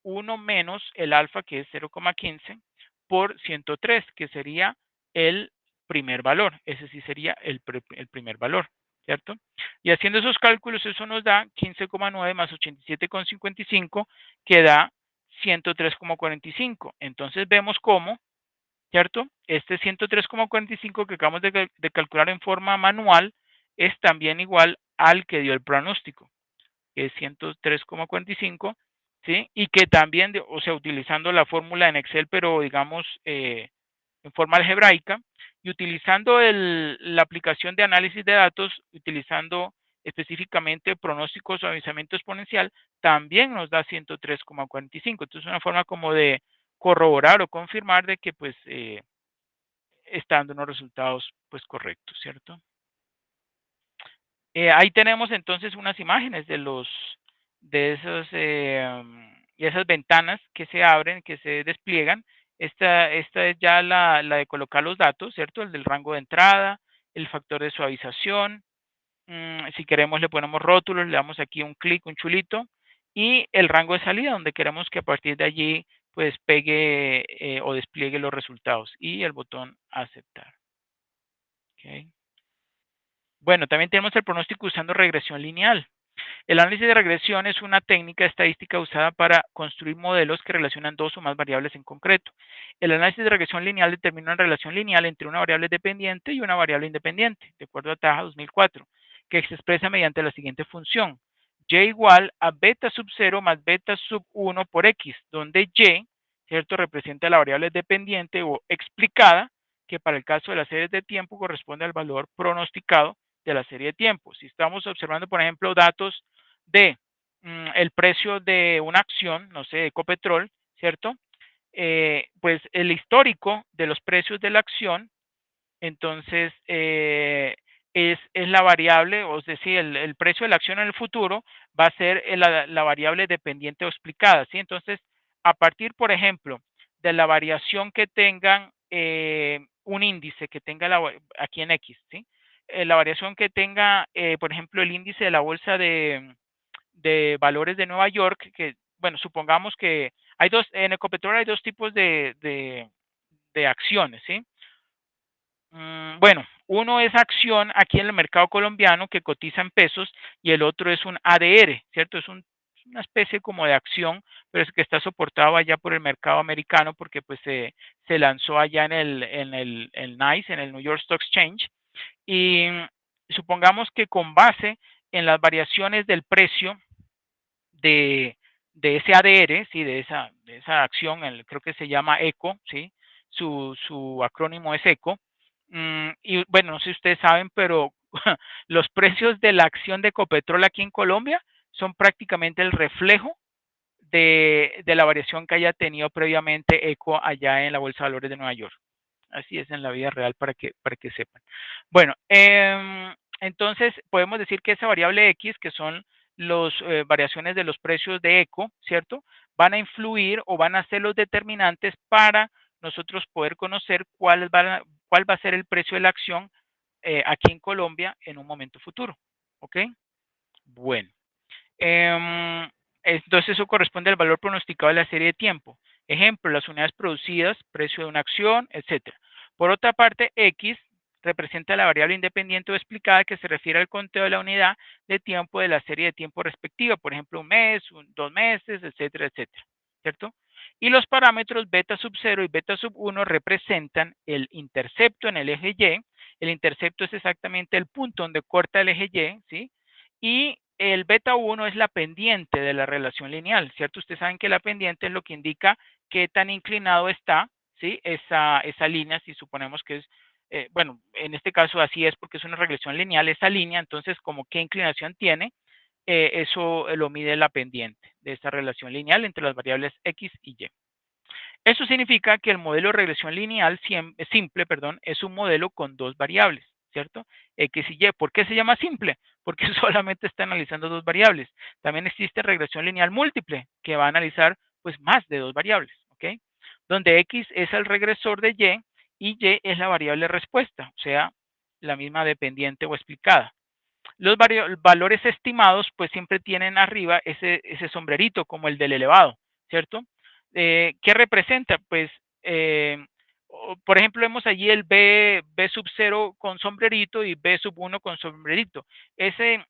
1 menos el alfa, que es 0,15, por 103, que sería el primer valor. Ese sí sería el primer valor, ¿cierto? Y haciendo esos cálculos, eso nos da 15,9 más 87,55, que da 103,45. Entonces vemos cómo, ¿cierto? Este 103,45 que acabamos de calcular en forma manual es también igual al que dio el pronóstico, que es 103,45, ¿sí? Y que también, o sea, utilizando la fórmula en Excel, pero digamos en forma algebraica, y utilizando la aplicación de análisis de datos, utilizando específicamente pronóstico o suavizamiento exponencial, también nos da 103,45. Entonces, es una forma como de corroborar o confirmar de que pues está dando unos resultados pues correctos, ¿cierto? Ahí tenemos entonces unas imágenes de esas ventanas que se abren, que se despliegan. Esta es ya la de colocar los datos, ¿cierto? El del rango de entrada, el factor de suavización. Si queremos le ponemos rótulos, le damos aquí un clic, un chulito, y el rango de salida, donde queremos que a partir de allí pues pegue o despliegue los resultados, y el botón aceptar. Okay. Bueno, también tenemos el pronóstico usando regresión lineal. El análisis de regresión es una técnica estadística usada para construir modelos que relacionan dos o más variables en concreto. El análisis de regresión lineal determina una relación lineal entre una variable dependiente y una variable independiente, de acuerdo a Taja 2004, que se expresa mediante la siguiente función: y igual a beta sub 0 más beta sub 1 por x, donde y, ¿cierto?, representa la variable dependiente o explicada, que para el caso de las series de tiempo corresponde al valor pronosticado de la serie de tiempo. Si estamos observando, por ejemplo, datos de el precio de una acción, no sé, Ecopetrol, ¿cierto? Pues el histórico de los precios de la acción, entonces es la variable, o es decir, el precio de la acción en el futuro va a ser la variable dependiente o explicada, ¿sí? Entonces, a partir, por ejemplo, de la variación que tengan un índice que tenga aquí en X, ¿sí? La variación que tenga, por ejemplo, el índice de la bolsa de valores de Nueva York, que, bueno, supongamos que hay dos, en Ecopetrol hay dos tipos de acciones, ¿sí? Bueno, uno es acción aquí en el mercado colombiano que cotiza en pesos, y el otro es un ADR, ¿cierto? Es una especie como de acción, pero es que está soportado allá por el mercado americano porque pues se lanzó allá en el NYSE, en el New York Stock Exchange, y supongamos que con base en las variaciones del precio de ese ADR, ¿sí? de esa acción, creo que se llama ECO, ¿sí? Su acrónimo es ECO. Y bueno, no sé si ustedes saben, pero los precios de la acción de Ecopetrol aquí en Colombia son prácticamente el reflejo de la variación que haya tenido previamente ECO allá en la Bolsa de Valores de Nueva York. Así es en la vida real, para que sepan. Bueno, entonces podemos decir que esa variable X, que son las variaciones de los precios de ECO, ¿cierto?, van a influir o van a ser los determinantes para nosotros poder conocer cuál va a ser el precio de la acción aquí en Colombia en un momento futuro. ¿Ok? Bueno. Entonces eso corresponde al valor pronosticado de la serie de tiempo. Ejemplo, las unidades producidas, precio de una acción, etcétera. Por otra parte, X representa la variable independiente o explicada que se refiere al conteo de la unidad de tiempo de la serie de tiempo respectiva, por ejemplo, un mes, 2 meses, etcétera, etcétera, ¿cierto? Y los parámetros beta sub 0 y beta sub 1 representan el intercepto en el eje Y. El intercepto es exactamente el punto donde corta el eje Y, ¿sí? Y el beta 1 es la pendiente de la relación lineal, ¿cierto? Ustedes saben que la pendiente es lo que indica qué tan inclinado está, ¿sí? Esa línea, si suponemos que es, bueno, en este caso así es porque es una regresión lineal, esa línea, entonces, como qué inclinación tiene, eso lo mide la pendiente de esta relación lineal entre las variables X y Y. Eso significa que el modelo de regresión lineal simple, es un modelo con dos variables. ¿cierto? X y Y. ¿Por qué se llama simple? Porque solamente está analizando dos variables. También existe regresión lineal múltiple, que va a analizar pues más de dos variables, ¿ok? Donde X es el regresor de Y es la variable respuesta, o sea, la misma dependiente o explicada. Los valores estimados pues siempre tienen arriba ese sombrerito como el del elevado, ¿cierto? ¿Qué representa? Pues, por ejemplo, vemos allí el B sub 0 con sombrerito y B sub 1 con sombrerito. Ese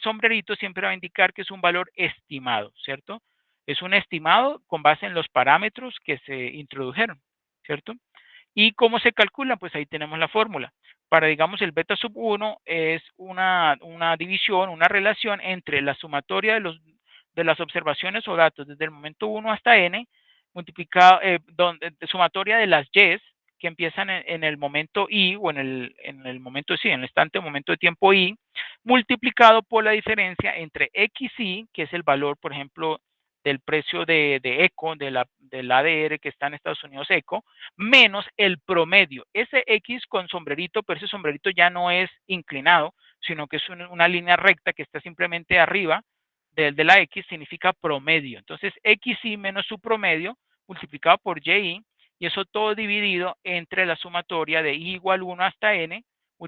sombrerito siempre va a indicar que es un valor estimado, ¿cierto? Es un estimado con base en los parámetros que se introdujeron, ¿cierto? ¿Y cómo se calcula? Pues ahí tenemos la fórmula. Para, digamos, el beta sub 1 es una división, una relación entre la sumatoria de las observaciones o datos desde el momento 1 hasta n, multiplicado, sumatoria de las y's que empiezan en el momento i o en el momento, sí, en el instante momento de tiempo i, multiplicado por la diferencia entre x y, que es el valor, por ejemplo, del precio de ECO, del ADR que está en Estados Unidos ECO, menos el promedio. Ese X con sombrerito, pero ese sombrerito ya no es inclinado, sino que es una línea recta que está simplemente arriba de la X, significa promedio. Entonces, XY menos su promedio multiplicado por YI, y eso todo dividido entre la sumatoria de I igual 1 hasta N,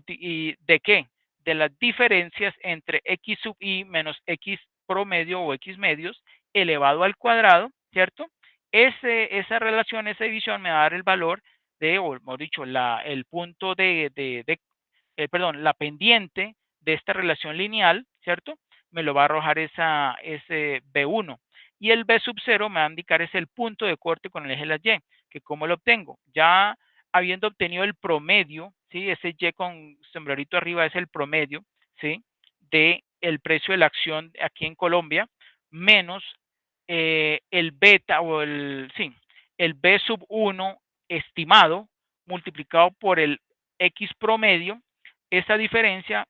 ¿y de qué? De las diferencias entre X sub I menos X promedio o X medios elevado al cuadrado, ¿cierto? Esa relación, esa división me va a dar el valor de, o mejor dicho, el punto perdón, la pendiente de esta relación lineal, ¿cierto? Me lo va a arrojar ese B1. Y el B sub 0 me va a indicar es el punto de corte con el eje de la Y, que cómo lo obtengo. Ya habiendo obtenido el promedio, ¿sí? Ese Y con sombrerito arriba es el promedio, ¿sí? De el precio de la acción aquí en Colombia, menos el beta o el B sub 1 estimado multiplicado por el X promedio, esa diferencia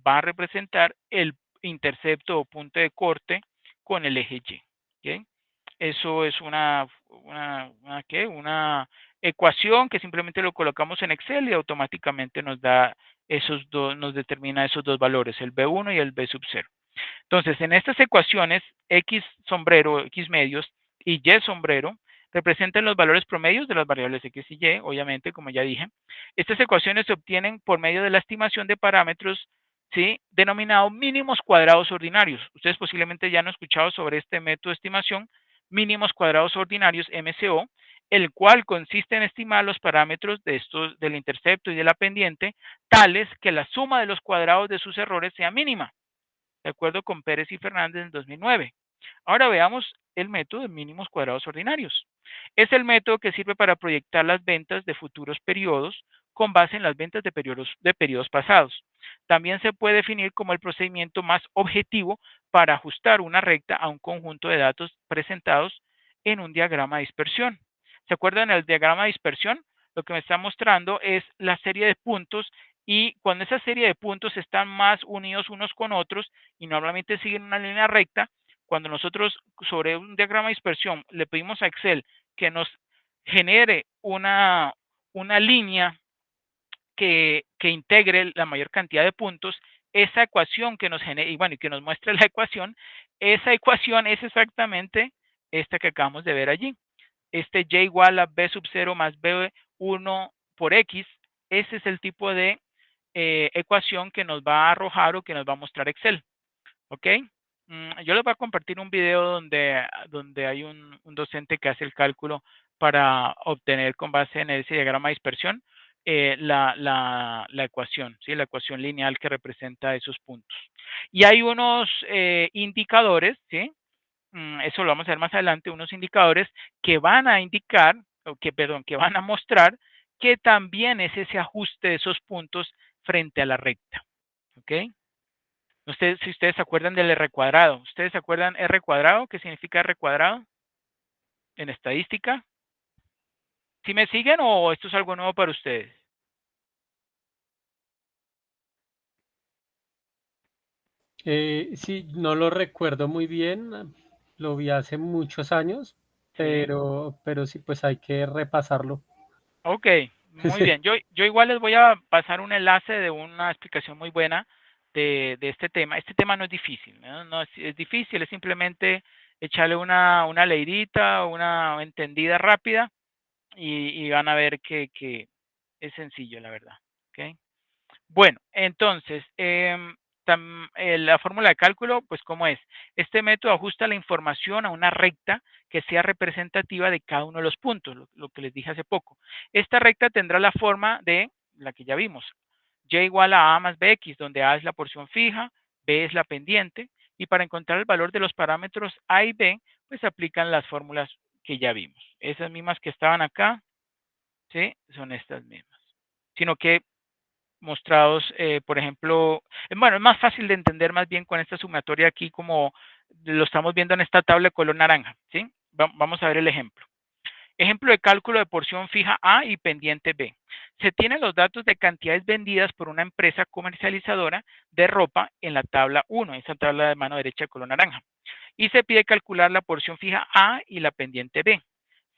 va a representar el intercepto o punto de corte con el eje Y. ¿Okay? Eso es una ecuación que simplemente lo colocamos en Excel y automáticamente nos da nos determina esos dos valores, el B1 y el B sub 0. Entonces, en estas ecuaciones, X sombrero, X medios y Y sombrero representan los valores promedios de las variables X y Y, obviamente, como ya dije. Estas ecuaciones se obtienen por medio de la estimación de parámetros, ¿sí? Denominado mínimos cuadrados ordinarios. Ustedes posiblemente ya han escuchado sobre este método de estimación, mínimos cuadrados ordinarios, MCO, el cual consiste en estimar los parámetros del intercepto y de la pendiente, tales que la suma de los cuadrados de sus errores sea mínima, de acuerdo con Pérez y Fernández en 2009. Ahora veamos el método de mínimos cuadrados ordinarios. Es el método que sirve para proyectar las ventas de futuros periodos con base en las ventas de periodos pasados. También se puede definir como el procedimiento más objetivo para ajustar una recta a un conjunto de datos presentados en un diagrama de dispersión. ¿Se acuerdan del diagrama de dispersión? Lo que me está mostrando es la serie de puntos, y cuando esa serie de puntos están más unidos unos con otros y normalmente siguen una línea recta, cuando nosotros sobre un diagrama de dispersión le pedimos a Excel que nos genere una línea que integre la mayor cantidad de puntos, esa ecuación que nos genere, y bueno, y que nos muestre la ecuación, esa ecuación es exactamente esta que acabamos de ver allí. Este Y igual a B sub 0 más B1 por X, ese es el tipo de ecuación que nos va a arrojar o que nos va a mostrar Excel. ¿Ok? Yo les voy a compartir un video donde hay un docente que hace el cálculo para obtener con base en ese diagrama de dispersión la ecuación, ¿sí? La ecuación lineal que representa esos puntos. Y hay unos indicadores, ¿sí? Eso lo vamos a ver más adelante, unos indicadores que van a indicar, que van a mostrar que también es ese ajuste de esos puntos frente a la recta. ¿Ok? Si ustedes se acuerdan del R cuadrado. ¿Ustedes se acuerdan R cuadrado? ¿Qué significa R cuadrado en estadística? ¿Sí me siguen o esto es algo nuevo para ustedes? Sí, no lo recuerdo muy bien, lo vi hace muchos años, Sí. pero sí, pues hay que repasarlo. Ok, Muy bien. Yo igual les voy a pasar un enlace de una explicación muy buena de este tema. Este tema no es difícil, ¿no? No es difícil, es simplemente echarle una leidita, una entendida rápida y van a ver que es sencillo, la verdad. ¿Ok? Bueno, entonces, la fórmula de cálculo, pues, ¿cómo es? Este método ajusta la información a una recta que sea representativa de cada uno de los puntos, lo que les dije hace poco. Esta recta tendrá la forma de la que ya vimos, y igual a más bx, donde a es la porción fija, b es la pendiente, y para encontrar el valor de los parámetros a y b, pues se aplican las fórmulas que ya vimos. Esas mismas que estaban acá, ¿sí? Son estas mismas. Sino que mostrados, por ejemplo, bueno, es más fácil de entender más bien con esta sumatoria aquí como lo estamos viendo en esta tabla de color naranja, ¿sí? Vamos a ver el ejemplo. Ejemplo de cálculo de porción fija A y pendiente B. Se tienen los datos de cantidades vendidas por una empresa comercializadora de ropa en la tabla 1, esa tabla de mano derecha de color naranja. Y se pide calcular la porción fija A y la pendiente B,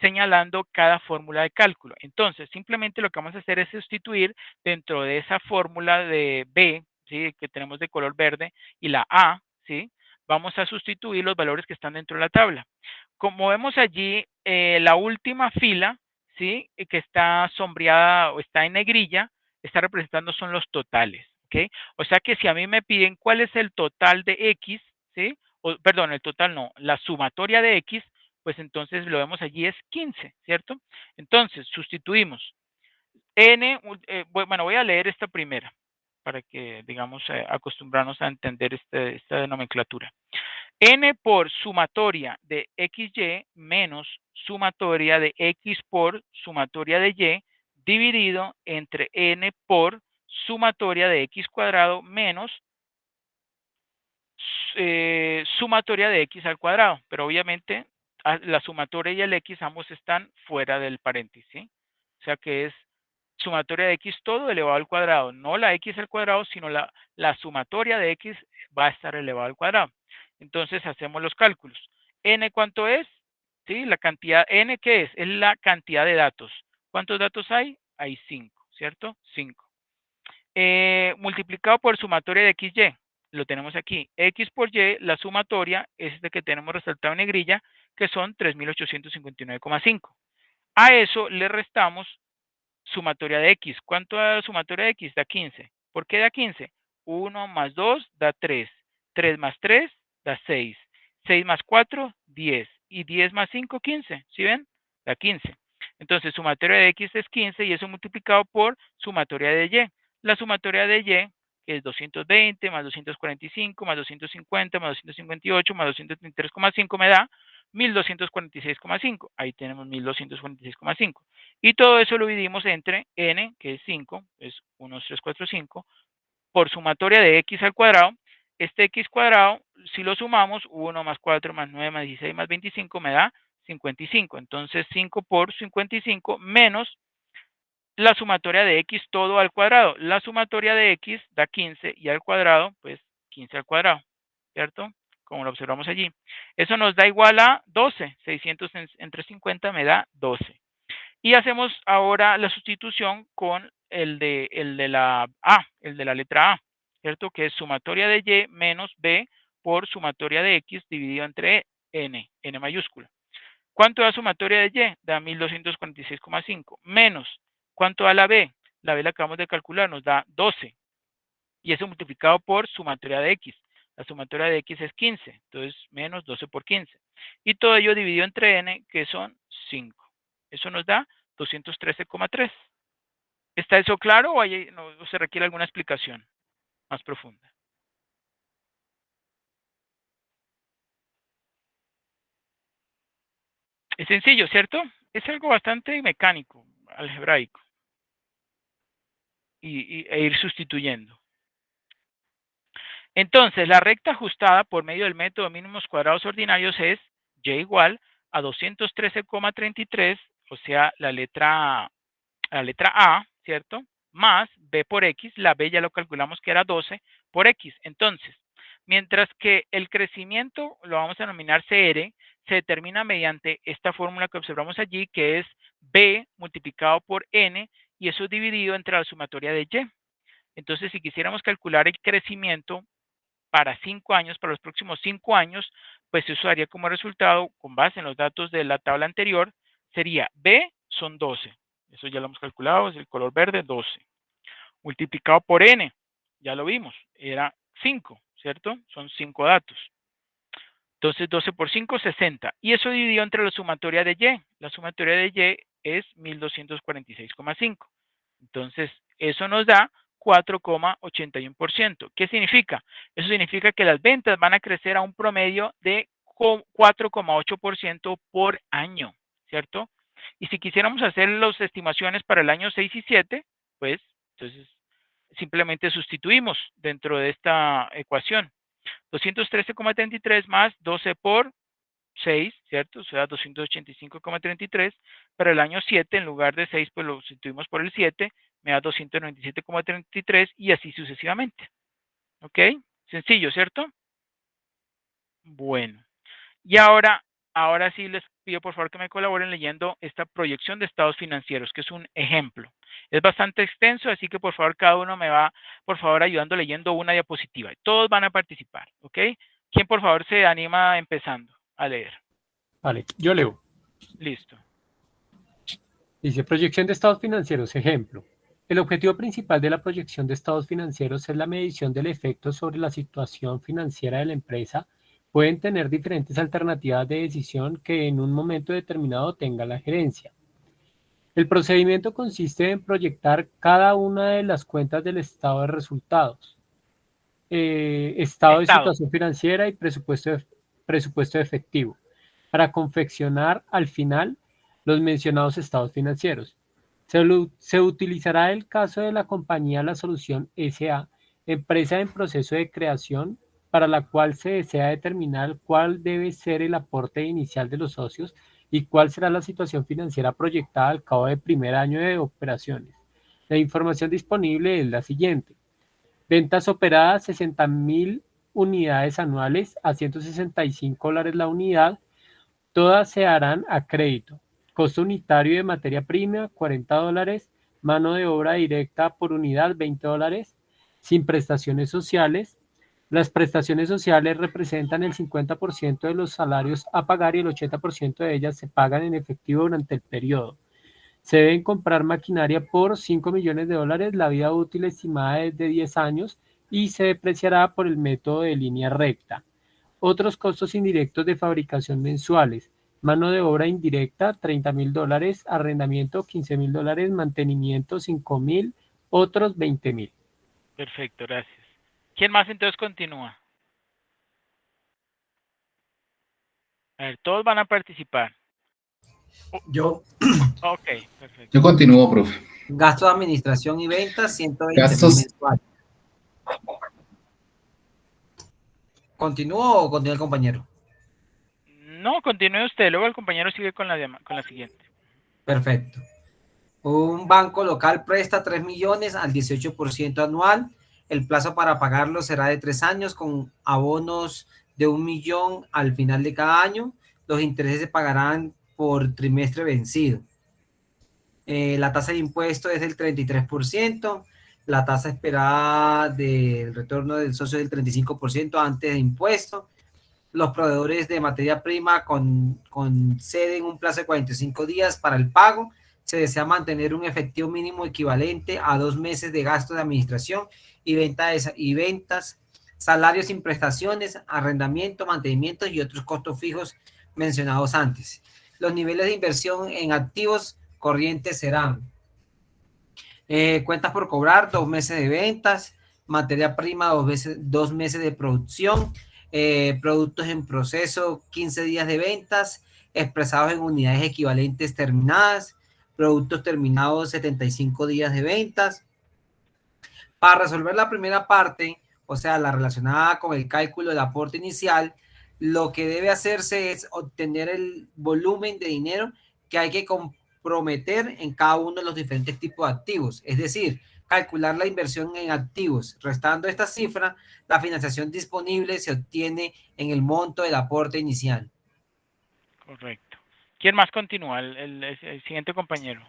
señalando cada fórmula de cálculo. Entonces, simplemente lo que vamos a hacer es sustituir dentro de esa fórmula de B, ¿sí? Que tenemos de color verde, y la A, ¿sí? Vamos a sustituir los valores que están dentro de la tabla. Como vemos allí, la última fila, ¿sí? Que está sombreada o está en negrilla, está representando son los totales, ¿ok? O sea que si a mí me piden cuál es el total de X, ¿sí? O, perdón, el total no, la sumatoria de X, pues entonces lo vemos allí es 15, ¿cierto? Entonces, sustituimos n, bueno, voy a leer esta primera para que, digamos, acostumbrarnos a entender esta nomenclatura. N por sumatoria de XY menos sumatoria de X por sumatoria de Y dividido entre N por sumatoria de X cuadrado menos sumatoria de X al cuadrado. Pero obviamente la sumatoria y el X ambos están fuera del paréntesis, ¿sí? O sea que es sumatoria de X todo elevado al cuadrado. No la X al cuadrado, sino la sumatoria de X va a estar elevado al cuadrado. Entonces hacemos los cálculos. N, ¿cuánto es? ¿Sí? La cantidad, N, ¿qué es? Es la cantidad de datos. ¿Cuántos datos hay? Hay 5, ¿cierto? 5. Multiplicado por sumatoria de XY. Lo tenemos aquí. X por Y, la sumatoria es este que tenemos resaltado en negrilla, que son 3.859,5. A eso le restamos sumatoria de X. ¿Cuánto da la sumatoria de X? Da 15. ¿Por qué da 15? 1 más 2 da 3. 3 más 3 da 6. 6 más 4, 10. Y 10 más 5, 15. ¿Sí ven? Da 15. Entonces, sumatoria de X es 15 y eso multiplicado por sumatoria de Y. La sumatoria de Y es 220 más 245 más 250 más 258 más 233,5 me da 1246,5. Ahí tenemos 1246,5. Y todo eso lo dividimos entre n, que es 5, es 1, 2, 3, 4, 5, por sumatoria de x al cuadrado. Este x cuadrado, si lo sumamos, 1 más 4 más 9 más 16 más 25 me da 55. Entonces 5 por 55 menos la sumatoria de x todo al cuadrado. La sumatoria de x da 15 y al cuadrado, pues 15 al cuadrado, ¿cierto? Como lo observamos allí. Eso nos da igual a 12. 600 entre 50 me da 12. Y hacemos ahora la sustitución con el de la A, el de la letra A, ¿cierto? Que es sumatoria de Y menos B por sumatoria de X dividido entre N mayúscula. ¿Cuánto da sumatoria de Y? Da 1246,5 menos. ¿Cuánto da la B? La B la acabamos de calcular, nos da 12. Y eso multiplicado por sumatoria de X. La sumatoria de X es 15, entonces menos 12 por 15. Y todo ello dividido entre N, que son 5. Eso nos da 213,3. ¿Está eso claro o no, se requiere alguna explicación más profunda? Es sencillo, ¿cierto? Es algo bastante mecánico, algebraico. E ir sustituyendo. Entonces, la recta ajustada por medio del método mínimos cuadrados ordinarios es y igual a 213,33, o sea, la letra A, ¿cierto? Más b por x, la b ya lo calculamos que era 12 por x. Entonces, mientras que el crecimiento lo vamos a denominar CR, se determina mediante esta fórmula que observamos allí, que es b multiplicado por n y eso dividido entre la sumatoria de Y. Entonces, si quisiéramos calcular el crecimiento para 5 años, para los próximos 5 años, pues eso daría como resultado, con base en los datos de la tabla anterior, sería B son 12. Eso ya lo hemos calculado, es el color verde, 12. Multiplicado por N, ya lo vimos, era 5, ¿cierto? Son 5 datos. Entonces, 12 por 5, 60. Y eso dividido entre la sumatoria de Y. La sumatoria de Y es 1246,5. Entonces, eso nos da 4,81%. ¿Qué significa? Eso significa que las ventas van a crecer a un promedio de 4,8% por año, ¿cierto? Y si quisiéramos hacer las estimaciones para el año 6 y 7, pues entonces simplemente sustituimos dentro de esta ecuación. 213,33 más 12 por 6, ¿cierto? O sea, 285,33. Para el año 7, en lugar de 6, pues lo sustituimos por el 7, me da 297,33 y así sucesivamente. ¿Ok? Sencillo, ¿cierto? Bueno. Y ahora sí les pido por favor que me colaboren leyendo esta proyección de estados financieros, que es un ejemplo. Es bastante extenso, así que por favor cada uno me va, por favor, ayudando leyendo una diapositiva. Todos van a participar, ¿ok? ¿Quién por favor se anima empezando a leer? Vale, yo leo. Listo. Dice, proyección de estados financieros, ejemplo. El objetivo principal de la proyección de estados financieros es la medición del efecto sobre la situación financiera de la empresa. Pueden tener diferentes alternativas de decisión que en un momento determinado tenga la gerencia. El procedimiento consiste en proyectar cada una de las cuentas del estado de resultados, estado de situación financiera y presupuesto efectivo, para confeccionar al final los mencionados estados financieros. Se utilizará el caso de la compañía La Solución S.A., empresa en proceso de creación, para la cual se desea determinar cuál debe ser el aporte inicial de los socios y cuál será la situación financiera proyectada al cabo del primer año de operaciones. La información disponible es la siguiente. Ventas operadas 60,000 unidades anuales a $165 la unidad. Todas se harán a crédito. Costo unitario de materia prima, $40. Mano de obra directa por unidad, $20. Sin prestaciones sociales. Las prestaciones sociales representan el 50% de los salarios a pagar y el 80% de ellas se pagan en efectivo durante el periodo. Se deben comprar maquinaria por $5 millones. La vida útil estimada es de 10 años y se depreciará por el método de línea recta. Otros costos indirectos de fabricación mensuales. Mano de obra indirecta, $30,000, arrendamiento, $15,000, mantenimiento, $5,000, otros $20,000. Perfecto, gracias. ¿Quién más entonces continúa? A ver, todos van a participar. Yo. Ok, perfecto. Yo continúo, profe. Gasto de administración y ventas, 120,000 Gastos. mensuales. ¿Continúo o continúa el compañero? No, continúe usted, luego el compañero sigue con la siguiente. Perfecto. Un banco local presta 3 millones al 18% anual. El plazo para pagarlo será de 3 años con abonos de 1 millón al final de cada año. Los intereses se pagarán por trimestre vencido. La tasa de impuesto es del 33%. La tasa esperada del retorno del socio es del 35% antes de impuesto. Los proveedores de materia prima conceden un plazo de 45 días para el pago. Se desea mantener un efectivo mínimo equivalente a 2 meses de gasto de administración y ventas, salarios sin prestaciones, arrendamiento, mantenimiento y otros costos fijos mencionados antes. Los niveles de inversión en activos corrientes serán cuentas por cobrar, 2 meses de ventas, materia prima, 2 meses de producción, productos en proceso, 15 días de ventas, expresados en unidades equivalentes terminadas, productos terminados, 75 días de ventas. Para resolver la primera parte, o sea, la relacionada con el cálculo del aporte inicial, lo que debe hacerse es obtener el volumen de dinero que hay que comprometer en cada uno de los diferentes tipos de activos. Es decir, calcular la inversión en activos. Restando esta cifra, la financiación disponible se obtiene en el monto del aporte inicial. Correcto. ¿Quién más continúa? El siguiente compañero.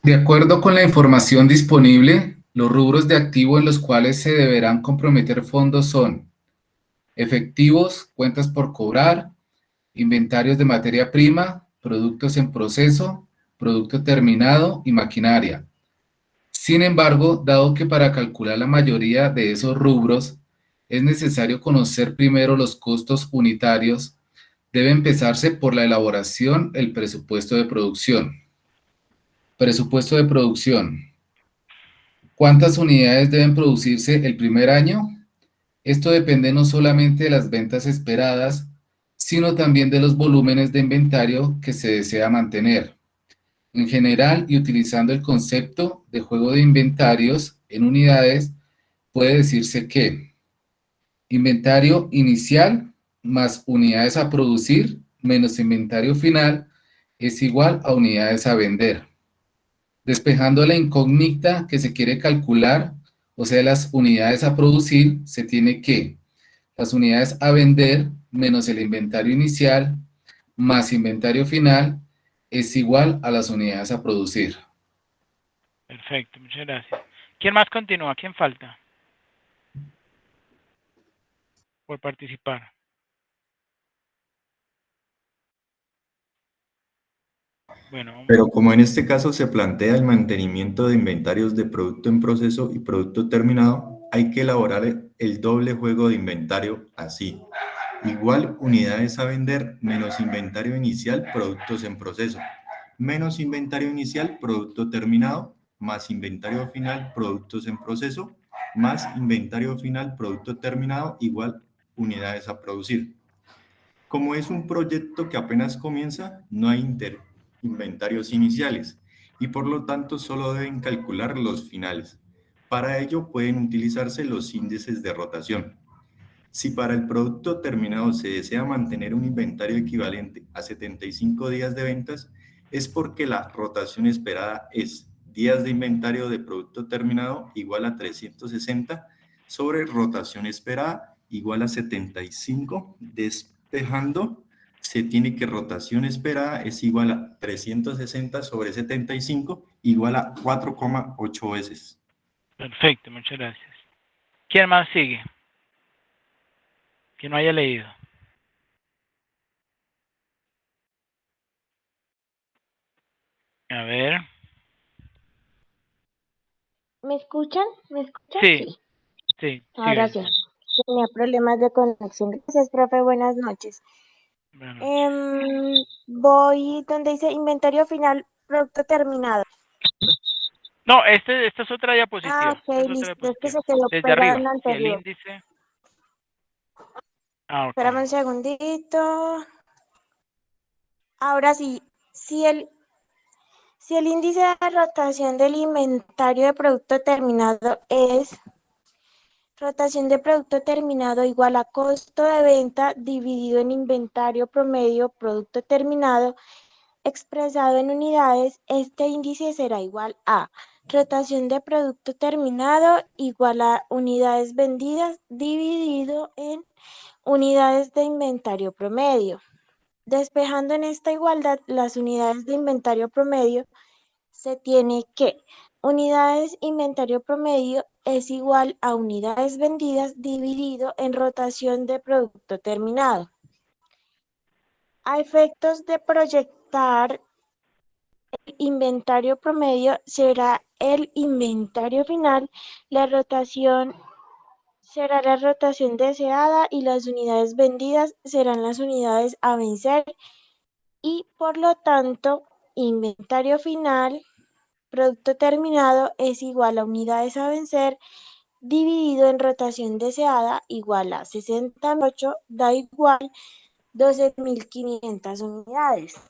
De acuerdo con la información disponible, los rubros de activo en los cuales se deberán comprometer fondos son efectivos, cuentas por cobrar, inventarios de materia prima, productos en proceso, producto terminado y maquinaria. Sin embargo, dado que para calcular la mayoría de esos rubros es necesario conocer primero los costos unitarios, debe empezarse por la elaboración del presupuesto de producción. Presupuesto de producción. ¿Cuántas unidades deben producirse el primer año? Esto depende no solamente de las ventas esperadas, sino también de los volúmenes de inventario que se desea mantener. En general, y utilizando el concepto de juego de inventarios en unidades, puede decirse que inventario inicial más unidades a producir menos inventario final es igual a unidades a vender. Despejando la incógnita que se quiere calcular, o sea, las unidades a producir, se tiene que las unidades a vender menos el inventario inicial más inventario final es igual a las unidades a producir. Perfecto, muchas gracias. ¿Quién más continúa? ¿Quién falta por participar? Bueno, Pero como en este caso se plantea el mantenimiento de inventarios de producto en proceso y producto terminado, hay que elaborar el doble juego de inventario así. Igual unidades a vender menos inventario inicial, productos en proceso, menos inventario inicial, producto terminado, más inventario final, productos en proceso, más inventario final, producto terminado, igual unidades a producir. Como es un proyecto que apenas comienza, no hay inventarios iniciales y por lo tanto solo deben calcular los finales. Para ello pueden utilizarse los índices de rotación. Si para el producto terminado se desea mantener un inventario equivalente a 75 días de ventas, es porque la rotación esperada es días de inventario de producto terminado igual a 360 sobre rotación esperada igual a 75. Despejando, se tiene que rotación esperada es igual a 360 sobre 75 igual a 4,8 veces. perfecto, muchas gracias. ¿Quién más sigue? Que no haya leído. A ver. ¿Me escuchan? ¿Me escuchan? Sí, Sí. sí, Ahora sigue. sí. Tenía problemas de conexión. Gracias, profe. Buenas noches. Buenas noches. Voy donde dice inventario final, producto terminado. No, esta es otra Ah, diapositiva. Esta ok, es otra listo. Es que diapositiva. se quedó Desde pegado en arriba. la Sí, el anterior. índice. Ah, ok. Espérame un segundito. Ahora sí. Si el índice de rotación del inventario de producto terminado es rotación de producto terminado igual a costo de venta dividido en inventario promedio producto terminado expresado en unidades, este índice será igual a rotación de producto terminado igual a unidades vendidas dividido en unidades de inventario promedio. Despejando en esta igualdad las unidades de inventario promedio, se tiene que unidades inventario promedio es igual a unidades vendidas dividido en rotación de producto terminado. A efectos de proyectar el inventario promedio será el inventario final, la rotación será la rotación deseada y las unidades vendidas serán las unidades a vencer y por lo tanto inventario final producto terminado es igual a unidades a vencer dividido en rotación deseada igual a 68 da igual 12.500 unidades.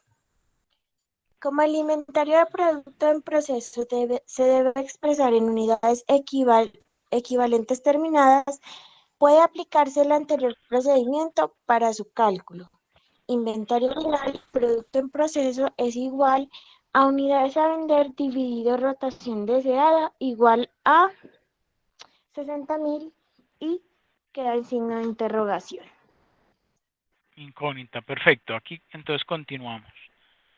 Como el inventario de producto en proceso se debe expresar en unidades equivalentes terminadas, puede aplicarse el anterior procedimiento para su cálculo. Inventario final, producto en proceso es igual a unidades a vender dividido rotación deseada igual a 60.000 y queda el signo de interrogación. Incógnita, perfecto. Aquí entonces continuamos.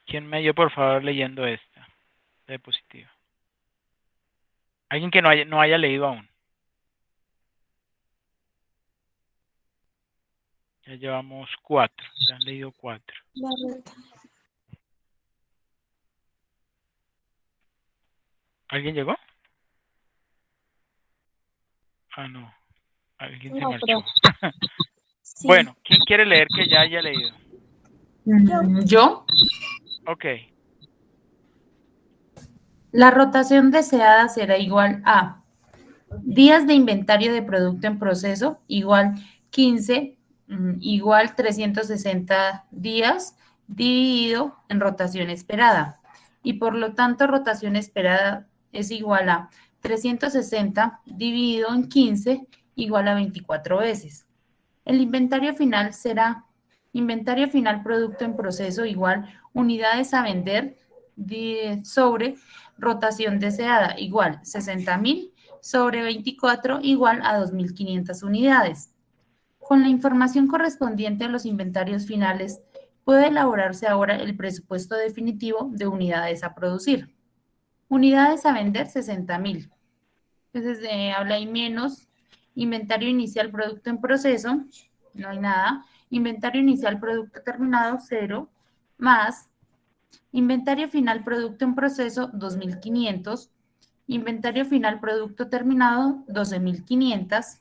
¿Quién me dio por favor leyendo esta? B positiva. Alguien que no haya leído aún. Ya llevamos 4. Ya han leído 4. ¿Alguien llegó? Ah, no. Alguien se No, marchó. pero sí. Bueno, ¿quién quiere leer que ya haya leído? Yo. Ok. La rotación deseada será igual a días de inventario de producto en proceso igual 15 igual 360 días dividido en rotación esperada. Y por lo tanto, rotación esperada es igual a 360 dividido en 15 igual a 24 veces. El inventario final será inventario final producto en proceso igual unidades a vender sobre rotación deseada igual 60,000 sobre 24 igual a 2.500 unidades. Con la información correspondiente a los inventarios finales, puede elaborarse ahora el presupuesto definitivo de unidades a producir. Unidades a vender 60,000. Entonces, habla ahí menos. Inventario inicial producto en proceso, no hay nada. Inventario inicial producto terminado, 0. Más inventario final producto en proceso, 2.500. Inventario final producto terminado, 12.500.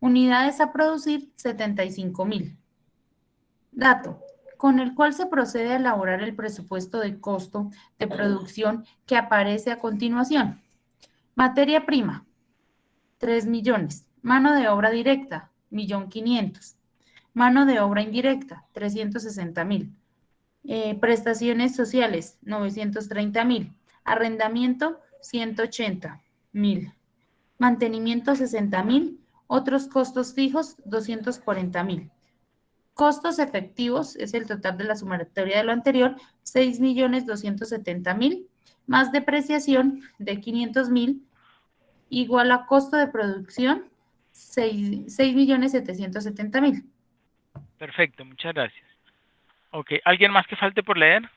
Unidades a producir, 75,000. Dato, con el cual se procede a elaborar el presupuesto de costo de producción que aparece a continuación. Materia prima, 3 millones. Mano de obra directa, 1.500.000. Mano de obra indirecta, 360,000. Prestaciones sociales, 930,000. Arrendamiento, 180,000. Mantenimiento, 60,000. Otros costos fijos, 240,000. Costos efectivos, es el total de la sumatoria de lo anterior, 6.270.000, más depreciación de 500,000, igual a costo de producción, 6.770.000. Perfecto, muchas gracias. Ok, ¿alguien más que falte por leer?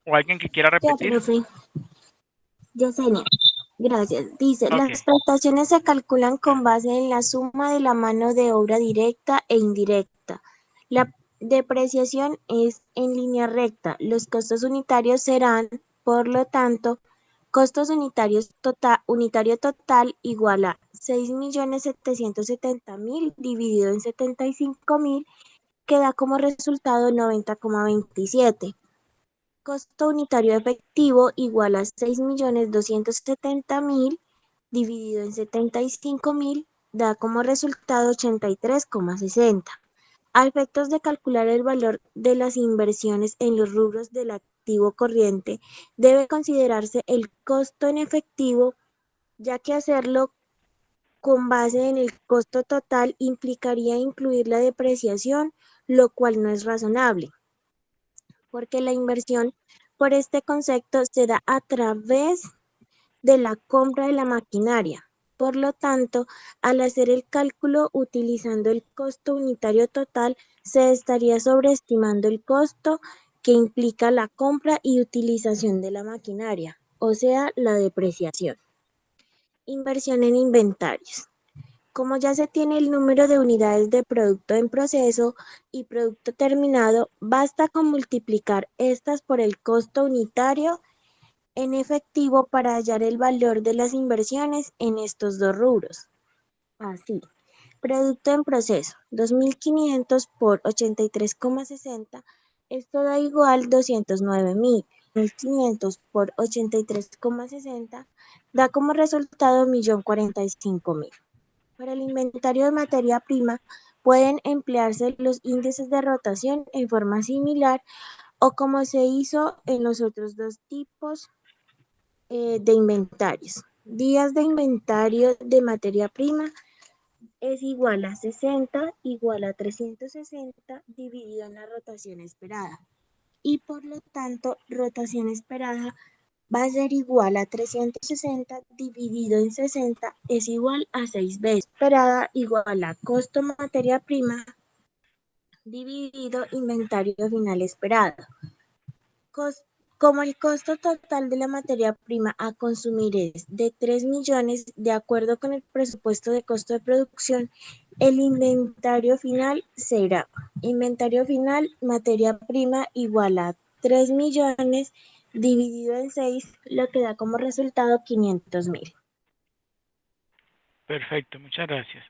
¿O alguien que quiera Ya, repetir? profe. Yesenia, gracias. Dice, Ok. las prestaciones se calculan con base en la suma de la mano de obra directa e indirecta. La depreciación es en línea recta. Los costos unitarios serán, por lo tanto, costos unitarios unitario total igual a 6.770.000 dividido en 75,000, que da como resultado 90,27. Costo unitario efectivo igual a 6.270.000 dividido en 75,000, da como resultado 83,60. A efectos de calcular el valor de las inversiones en los rubros del activo corriente, debe considerarse el costo en efectivo, ya que hacerlo con base en el costo total implicaría incluir la depreciación, lo cual no es razonable, porque la inversión por este concepto se da a través de la compra de la maquinaria. Por lo tanto, al hacer el cálculo utilizando el costo unitario total, se estaría sobreestimando el costo que implica la compra y utilización de la maquinaria, o sea, la depreciación. Inversión en inventarios. Como ya se tiene el número de unidades de producto en proceso y producto terminado, basta con multiplicar estas por el costo unitario en efectivo para hallar el valor de las inversiones en estos dos rubros. Así, producto en proceso, 2.500 por 83,60, esto da igual 209.000. 1.500 por 83,60 da como resultado 1.045.000. Para el inventario de materia prima pueden emplearse los índices de rotación en forma similar o como se hizo en los otros dos tipos de inventarios. Días de inventario de materia prima es igual a 60 igual a 360 dividido en la rotación esperada. Y por lo tanto, rotación esperada va a ser igual a 360 dividido en 60 es igual a 6 veces. Esperada igual a costo materia prima dividido inventario final esperado. Como el costo total de la materia prima a consumir es de 3 millones, de acuerdo con el presupuesto de costo de producción, el inventario final será inventario final materia prima igual a 3 millones dividido en 6, lo que da como resultado 500.000. Perfecto, muchas gracias.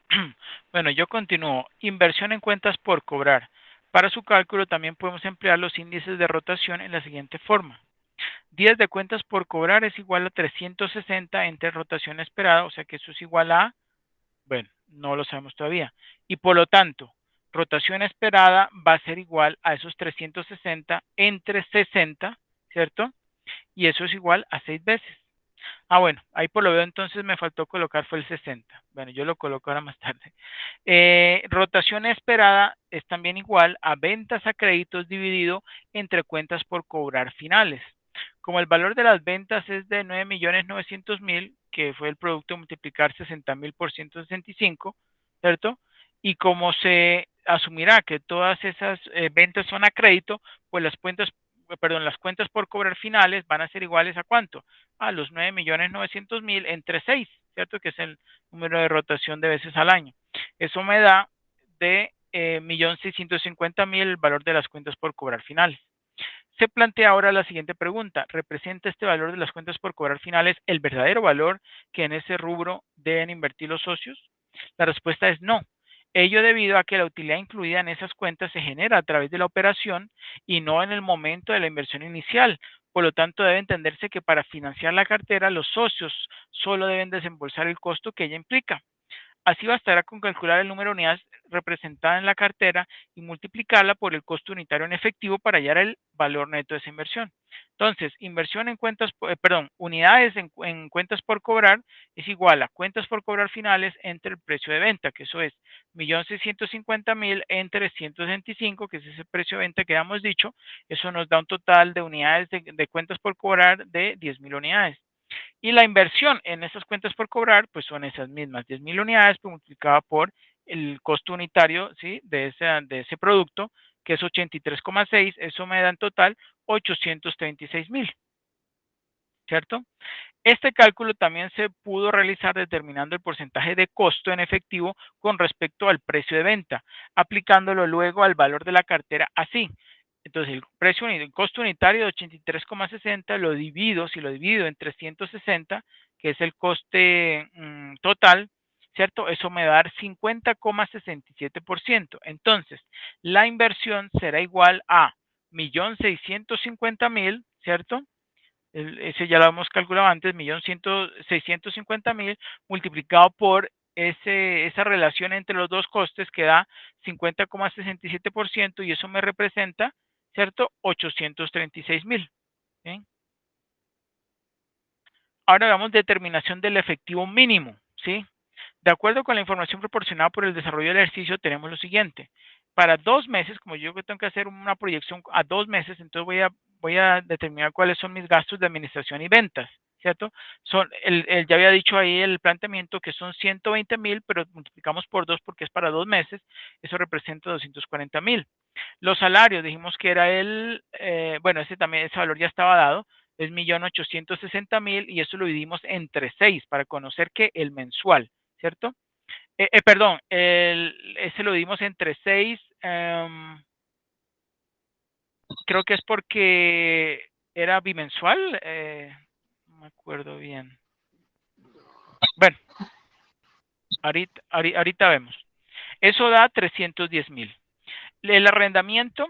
Bueno, yo continúo. Inversión en cuentas por cobrar. Para su cálculo también podemos emplear los índices de rotación en la siguiente forma. Días de cuentas por cobrar es igual a 360 entre rotación esperada, o sea que eso es igual a, bueno, no lo sabemos todavía. Y por lo tanto, rotación esperada va a ser igual a esos 360 entre 60, ¿cierto? Y eso es igual a 6 veces. Ah, bueno, ahí por lo veo entonces me faltó colocar fue el 60. Bueno, yo lo coloco ahora más tarde. Rotación esperada es también igual a ventas a créditos dividido entre cuentas por cobrar finales. Como el valor de las ventas es de 9.900.000, que fue el producto multiplicar 60.000 por 165, ¿cierto? Y como se asumirá que todas esas ventas son a crédito, pues las cuentas por cobrar finales van a ser iguales a ¿cuánto? A los 9.900.000 entre 6, ¿cierto? Que es el número de rotación de veces al año. Eso me da de 1.650.000 el valor de las cuentas por cobrar finales. Se plantea ahora la siguiente pregunta. ¿Representa este valor de las cuentas por cobrar finales el verdadero valor que en ese rubro deben invertir los socios? La respuesta es no. Ello debido a que la utilidad incluida en esas cuentas se genera a través de la operación y no en el momento de la inversión inicial. Por lo tanto, debe entenderse que para financiar la cartera, los socios solo deben desembolsar el costo que ella implica. Así bastará con calcular el número de unidades representadas en la cartera y multiplicarla por el costo unitario en efectivo para hallar el valor neto de esa inversión. Entonces, inversión en cuentas, unidades en cuentas por cobrar es igual a cuentas por cobrar finales entre el precio de venta, que eso es 1.650.000 entre 165, que es ese precio de venta que habíamos dicho. Eso nos da un total de unidades de cuentas por cobrar de 10.000 unidades. Y la inversión en esas cuentas por cobrar, pues son esas mismas 10.000 unidades multiplicada por el costo unitario, ¿sí? de ese producto, que es 83,6, eso me da en total 836.000, ¿cierto? Este cálculo también se pudo realizar determinando el porcentaje de costo en efectivo con respecto al precio de venta, aplicándolo luego al valor de la cartera así. Entonces, el costo unitario de 83,60 si lo divido entre 160, que es el coste total, ¿cierto? Eso me va a dar 50,67%. Entonces, la inversión será igual a 1.650.000, ¿cierto? Ese ya lo hemos calculado antes, 1.650.000 multiplicado por esa relación entre los dos costes que da 50,67% y eso me representa, ¿cierto? 836.000. ¿Sí? Ahora hagamos determinación del efectivo mínimo, ¿sí? De acuerdo con la información proporcionada por el desarrollo del ejercicio, tenemos lo siguiente. Para 2 meses, como yo tengo que hacer una proyección a 2 meses, entonces voy a determinar cuáles son mis gastos de administración y ventas, ¿cierto? Ya había dicho ahí el planteamiento que son 120.000, pero multiplicamos por 2 porque es para 2 meses, eso representa 240.000. Los salarios, dijimos que era bueno, ese valor ya estaba dado, es 1.860.000 y eso lo dividimos entre 6 para conocer que el mensual, ¿cierto? Perdón, ese lo dimos entre 6, creo que es porque era bimensual, no me acuerdo bien. Bueno, ahorita vemos. Eso da 310.000. El arrendamiento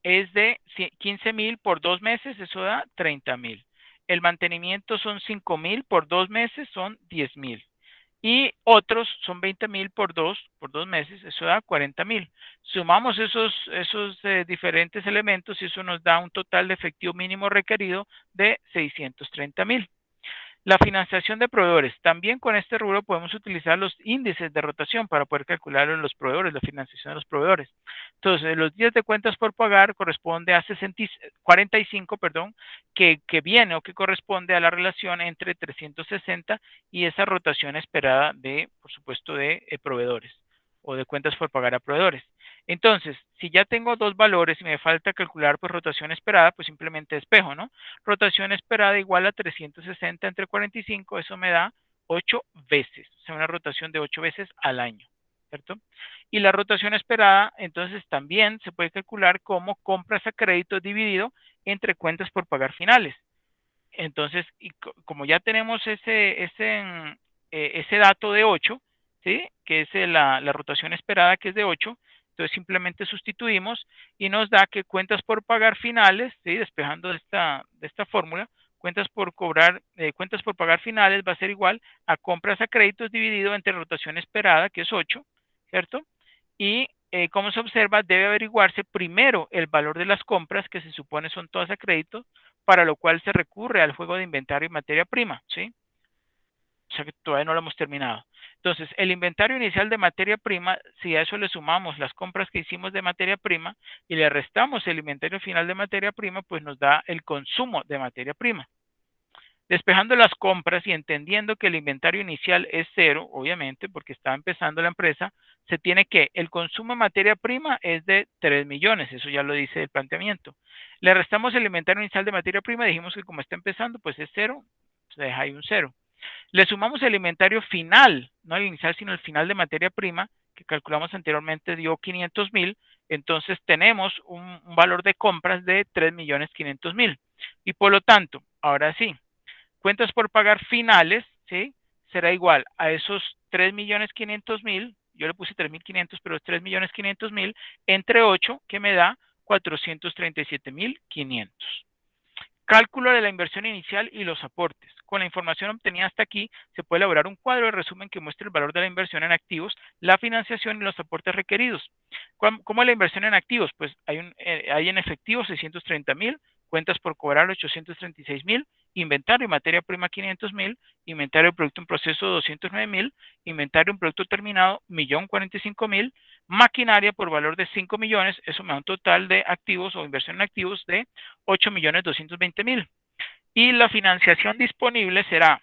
es de 15.000 por 2 meses, eso da 30.000. El mantenimiento son 5.000 por 2 meses, son 10.000. Y otros son 20.000 por dos meses, eso da 40.000. Sumamos esos diferentes elementos y eso nos da un total de efectivo mínimo requerido de 630.000. La financiación de proveedores. También con este rubro podemos utilizar los índices de rotación para poder calcular los proveedores, la financiación de los proveedores. Entonces, los días de cuentas por pagar corresponde a 45, que viene o que corresponde a la relación entre 360 y esa rotación esperada por supuesto, de proveedores o de cuentas por pagar a proveedores. Entonces, si ya tengo dos valores y me falta calcular pues rotación esperada, pues simplemente despejo, ¿no? Rotación esperada igual a 360 entre 45, eso me da 8 veces, o sea, una rotación de 8 veces al año, ¿cierto? Y la rotación esperada, entonces, también se puede calcular como compras a crédito dividido entre cuentas por pagar finales. Entonces, como ya tenemos ese dato de 8, ¿sí? Que es la rotación esperada, que es de 8, entonces simplemente sustituimos y nos da que cuentas por pagar finales, ¿sí? Despejando de esta fórmula, cuentas por pagar finales va a ser igual a compras a créditos dividido entre rotación esperada, que es 8, ¿cierto? Y como se observa, debe averiguarse primero el valor de las compras, que se supone son todas a crédito, para lo cual se recurre al juego de inventario y materia prima, ¿sí? O sea que todavía no lo hemos terminado. Entonces, el inventario inicial de materia prima, si a eso le sumamos las compras que hicimos de materia prima y le restamos el inventario final de materia prima, pues nos da el consumo de materia prima. Despejando las compras y entendiendo que el inventario inicial es 0, obviamente, porque está empezando la empresa, se tiene que el consumo de materia prima es de 3 millones, eso ya lo dice el planteamiento. Le restamos el inventario inicial de materia prima, dijimos que como está empezando, pues es 0, se deja ahí un 0. Le sumamos el inventario final, no el inicial, sino el final de materia prima, que calculamos anteriormente dio 500,000, entonces tenemos un valor de compras de 3,500,000. Y por lo tanto, ahora sí, cuentas por pagar finales, ¿sí? Será igual a esos 3,500,000, yo le puse 3,500, pero es 3,500,000 entre 8, que me da 437,500. Cálculo de la inversión inicial y los aportes. Con la información obtenida hasta aquí, se puede elaborar un cuadro de resumen que muestre el valor de la inversión en activos, la financiación y los aportes requeridos. ¿Cómo es la inversión en activos? Pues hay en efectivo 630,000, cuentas por cobrar 836,000, inventario y materia prima 500,000, inventario de producto en proceso 209,000, inventario en producto terminado 1,045,000, maquinaria por valor de 5 millones, eso me da un total de activos o inversión en activos de 8,220,000. Y la financiación disponible será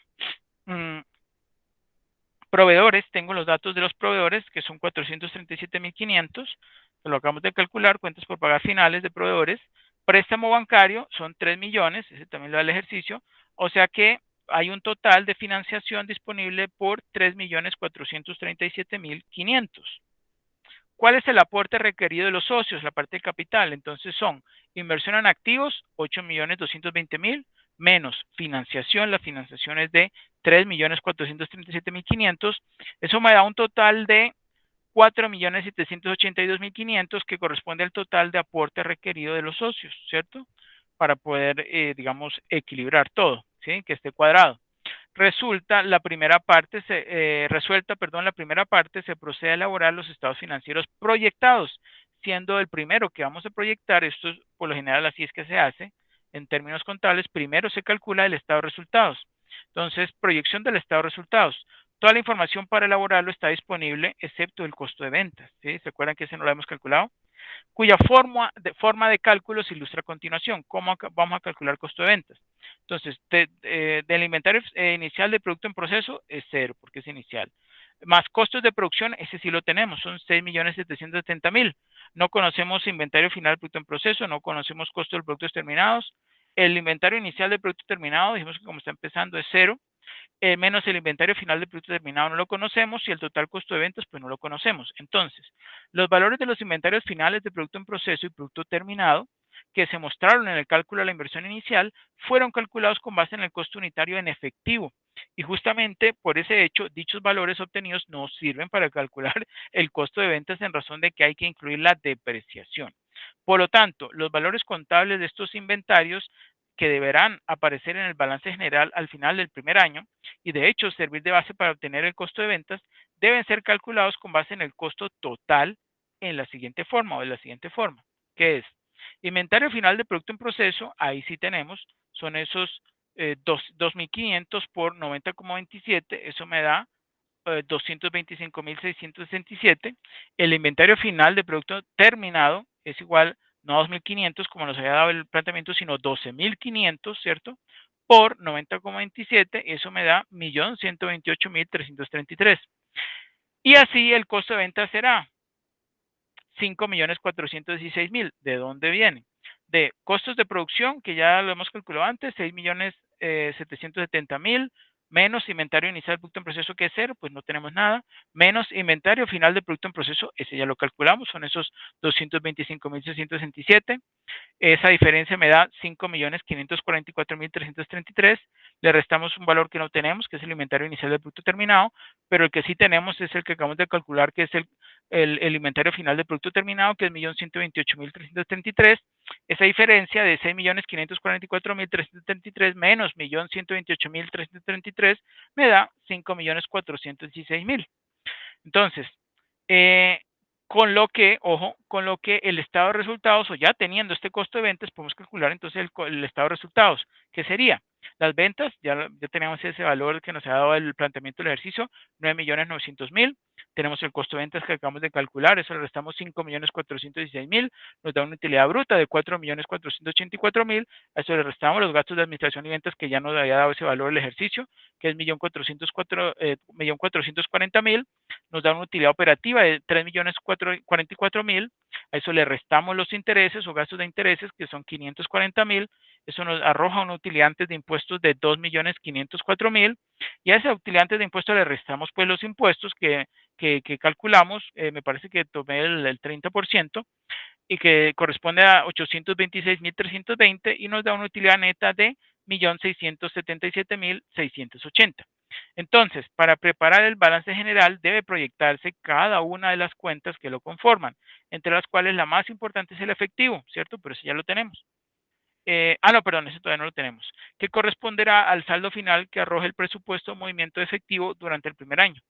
proveedores, tengo los datos de los proveedores, que son 437,500, lo acabamos de calcular, cuentas por pagar finales de proveedores, préstamo bancario son 3 millones, ese también lo da el ejercicio, o sea que hay un total de financiación disponible por 3,437,500. ¿Cuál es el aporte requerido de los socios? La parte del capital. Entonces son inversión en activos, 8,220,000, menos financiación. La financiación es de 3,437,500. Eso me da un total de 4,782,500, que corresponde al total de aporte requerido de los socios, ¿cierto? Para poder, digamos, equilibrar todo, ¿sí? Que esté cuadrado. Resuelta la primera parte, se procede a elaborar los estados financieros proyectados, siendo el primero que vamos a proyectar, esto es, por lo general así es que se hace, en términos contables, primero se calcula el estado de resultados. Entonces, proyección del estado de resultados. Toda la información para elaborarlo está disponible, excepto el costo de ventas, ¿sí? ¿Se acuerdan que ese no lo hemos calculado? Cuya forma de cálculo se ilustra a continuación. ¿Cómo vamos a calcular costo de ventas? Entonces, del inventario inicial de producto en proceso es 0, porque es inicial. Más costos de producción, ese sí lo tenemos, son 6,770,000. No conocemos inventario final de producto en proceso, no conocemos costos de productos terminados. El inventario inicial de producto terminado, dijimos que como está empezando es 0. Menos el inventario final de producto terminado no lo conocemos y el total costo de ventas pues no lo conocemos. Entonces, los valores de los inventarios finales de producto en proceso y producto terminado que se mostraron en el cálculo de la inversión inicial fueron calculados con base en el costo unitario en efectivo. Y justamente por ese hecho, dichos valores obtenidos no sirven para calcular el costo de ventas en razón de que hay que incluir la depreciación. Por lo tanto, los valores contables de estos inventarios que deberán aparecer en el balance general al final del primer año y de hecho servir de base para obtener el costo de ventas, deben ser calculados con base en el costo total en la siguiente forma o de la siguiente forma, que es inventario final de producto en proceso, ahí sí tenemos, son esos 2,500 por 90,27, eso me da 225,667. El inventario final de producto terminado es igual no a 2,500 como nos había dado el planteamiento, sino 12,500, ¿cierto? Por 90,27, eso me da 1,128,333. Y así el costo de venta será 5.416.000. ¿De dónde viene? De costos de producción, que ya lo hemos calculado antes, 6.770.000, menos inventario inicial de producto en proceso, que es 0, pues no tenemos nada, menos inventario final de producto en proceso, ese ya lo calculamos, son esos 225.667. Esa diferencia me da 5.544.333. Le restamos un valor que no tenemos, que es el inventario inicial del producto terminado, pero el que sí tenemos es el que acabamos de calcular, que es el inventario final del producto terminado, que es 1.128.333. Esa diferencia de 6.544.333 menos 1.128.333 me da 5.416.000. Entonces, con lo que, ojo, con lo que el estado de resultados, o ya teniendo este costo de ventas, podemos calcular entonces el estado de resultados, que sería las ventas, ya tenemos ese valor que nos ha dado el planteamiento del ejercicio, 9.900.000. Tenemos el costo de ventas que acabamos de calcular, eso le restamos 5.416.000, nos da una utilidad bruta de 4.484.000, a eso le restamos los gastos de administración y ventas que ya nos había dado ese valor el ejercicio, que es 1.440.000, nos da una utilidad operativa de 3.044.000, a eso le restamos los intereses o gastos de intereses, que son 540.000, eso nos arroja una utilidad antes de impuestos de 2.504.000, y a esa utilidad antes de impuestos le restamos pues los impuestos que calculamos, me parece que tomé el 30%, y que corresponde a 826.320, y nos da una utilidad neta de 1.677.680. Entonces, para preparar el balance general debe proyectarse cada una de las cuentas que lo conforman, entre las cuales la más importante es el efectivo, ¿cierto? Pero eso ya lo tenemos. No, perdón, ese todavía no lo tenemos. Que corresponderá al saldo final que arroja el presupuesto de movimiento efectivo durante el primer año.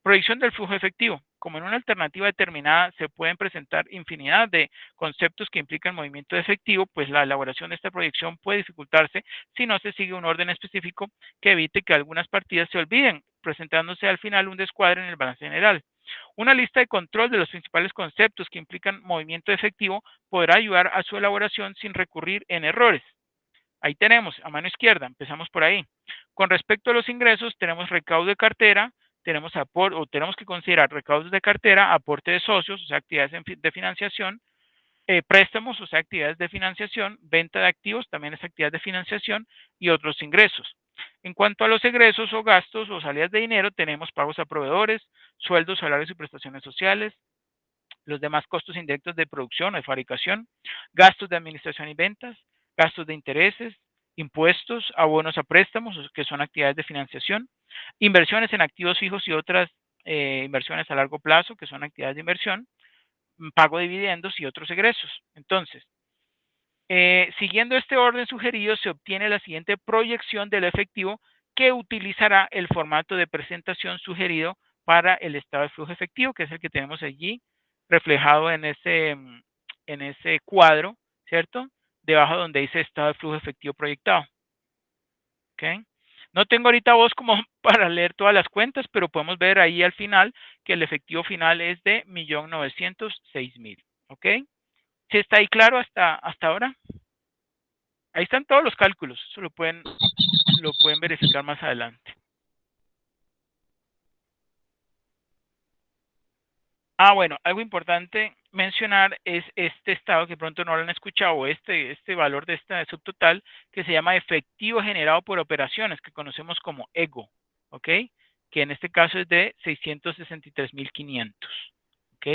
Proyección del flujo efectivo. Como en una alternativa determinada se pueden presentar infinidad de conceptos que implican movimiento efectivo, pues la elaboración de esta proyección puede dificultarse si no se sigue un orden específico que evite que algunas partidas se olviden, presentándose al final un descuadre en el balance general. Una lista de control de los principales conceptos que implican movimiento efectivo podrá ayudar a su elaboración sin recurrir en errores. Ahí tenemos, a mano izquierda, empezamos por ahí. Con respecto a los ingresos, tenemos recaudo de cartera, tenemos que considerar recaudos de cartera, aporte de socios, o sea, actividades de financiación, préstamos, o sea, actividades de financiación, venta de activos, también es actividad de financiación, y otros ingresos. En cuanto a los egresos o gastos o salidas de dinero, tenemos pagos a proveedores, sueldos, salarios y prestaciones sociales, los demás costos indirectos de producción o de fabricación, gastos de administración y ventas, gastos de intereses, impuestos, abonos a préstamos, que son actividades de financiación, inversiones en activos fijos y otras inversiones a largo plazo, que son actividades de inversión, pago de dividendos y otros egresos. Entonces, siguiendo este orden sugerido, se obtiene la siguiente proyección del efectivo que utilizará el formato de presentación sugerido para el estado de flujo efectivo, que es el que tenemos allí reflejado en ese cuadro, ¿cierto? Debajo donde dice estado de flujo efectivo proyectado. ¿Ok? No tengo ahorita voz como para leer todas las cuentas, pero podemos ver ahí al final que el efectivo final es de 1.906.000. ¿Ok? ¿Sí está ahí claro hasta ahora? Ahí están todos los cálculos, eso lo pueden verificar más adelante. Bueno, algo importante mencionar es este estado que pronto no lo han escuchado, este valor de este subtotal que se llama efectivo generado por operaciones, que conocemos como EGO, ¿ok? Que en este caso es de 663.500, ¿ok?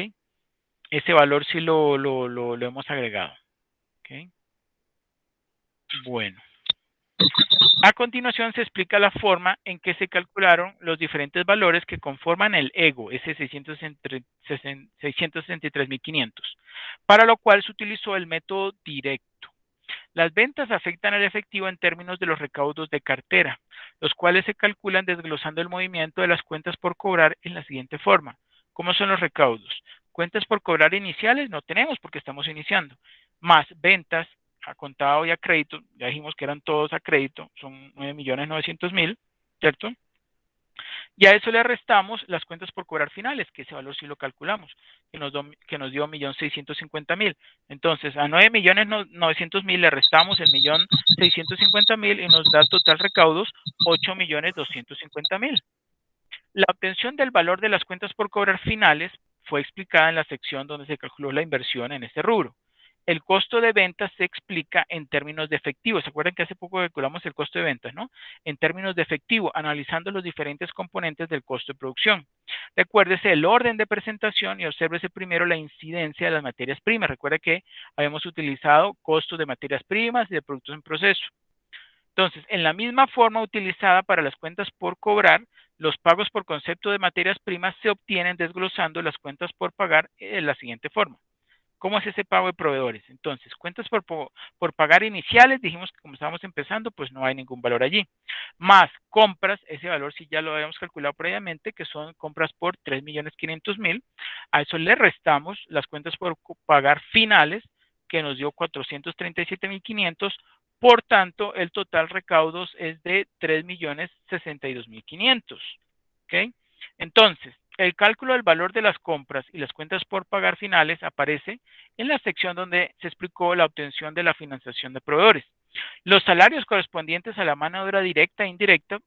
Ese valor sí lo hemos agregado, ¿ok? Bueno. A continuación se explica la forma en que se calcularon los diferentes valores que conforman el EGO, ese 663.500, para lo cual se utilizó el método directo. Las ventas afectan el efectivo en términos de los recaudos de cartera, los cuales se calculan desglosando el movimiento de las cuentas por cobrar en la siguiente forma. ¿Cómo son los recaudos? Cuentas por cobrar iniciales no tenemos porque estamos iniciando, más ventas a contado y a crédito, ya dijimos que eran todos a crédito, son 9.900.000, ¿cierto? Y a eso le restamos las cuentas por cobrar finales, que ese valor sí lo calculamos, que nos dio 1.650.000. Entonces, a 9.900.000 le restamos el 1.650.000 y nos da total recaudos 8.250.000. La obtención del valor de las cuentas por cobrar finales fue explicada en la sección donde se calculó la inversión en este rubro. El costo de ventas se explica en términos de efectivo. ¿Se acuerdan que hace poco calculamos el costo de ventas, no? En términos de efectivo, analizando los diferentes componentes del costo de producción. Recuérdese el orden de presentación y obsérvese primero la incidencia de las materias primas. Recuerde que habíamos utilizado costos de materias primas y de productos en proceso. Entonces, en la misma forma utilizada para las cuentas por cobrar, los pagos por concepto de materias primas se obtienen desglosando las cuentas por pagar de la siguiente forma. ¿Cómo es ese pago de proveedores? Entonces, cuentas por pagar iniciales, dijimos que como estábamos empezando, pues no hay ningún valor allí. Más compras, ese valor sí ya lo habíamos calculado previamente, que son compras por 3.500.000. A eso le restamos las cuentas por pagar finales, que nos dio 437.500. Por tanto, el total recaudos es de 3.062.500. ¿Ok? Entonces, el cálculo del valor de las compras y las cuentas por pagar finales aparece en la sección donde se explicó la obtención de la financiación de proveedores. Los salarios correspondientes a la mano de obra directa e indirecta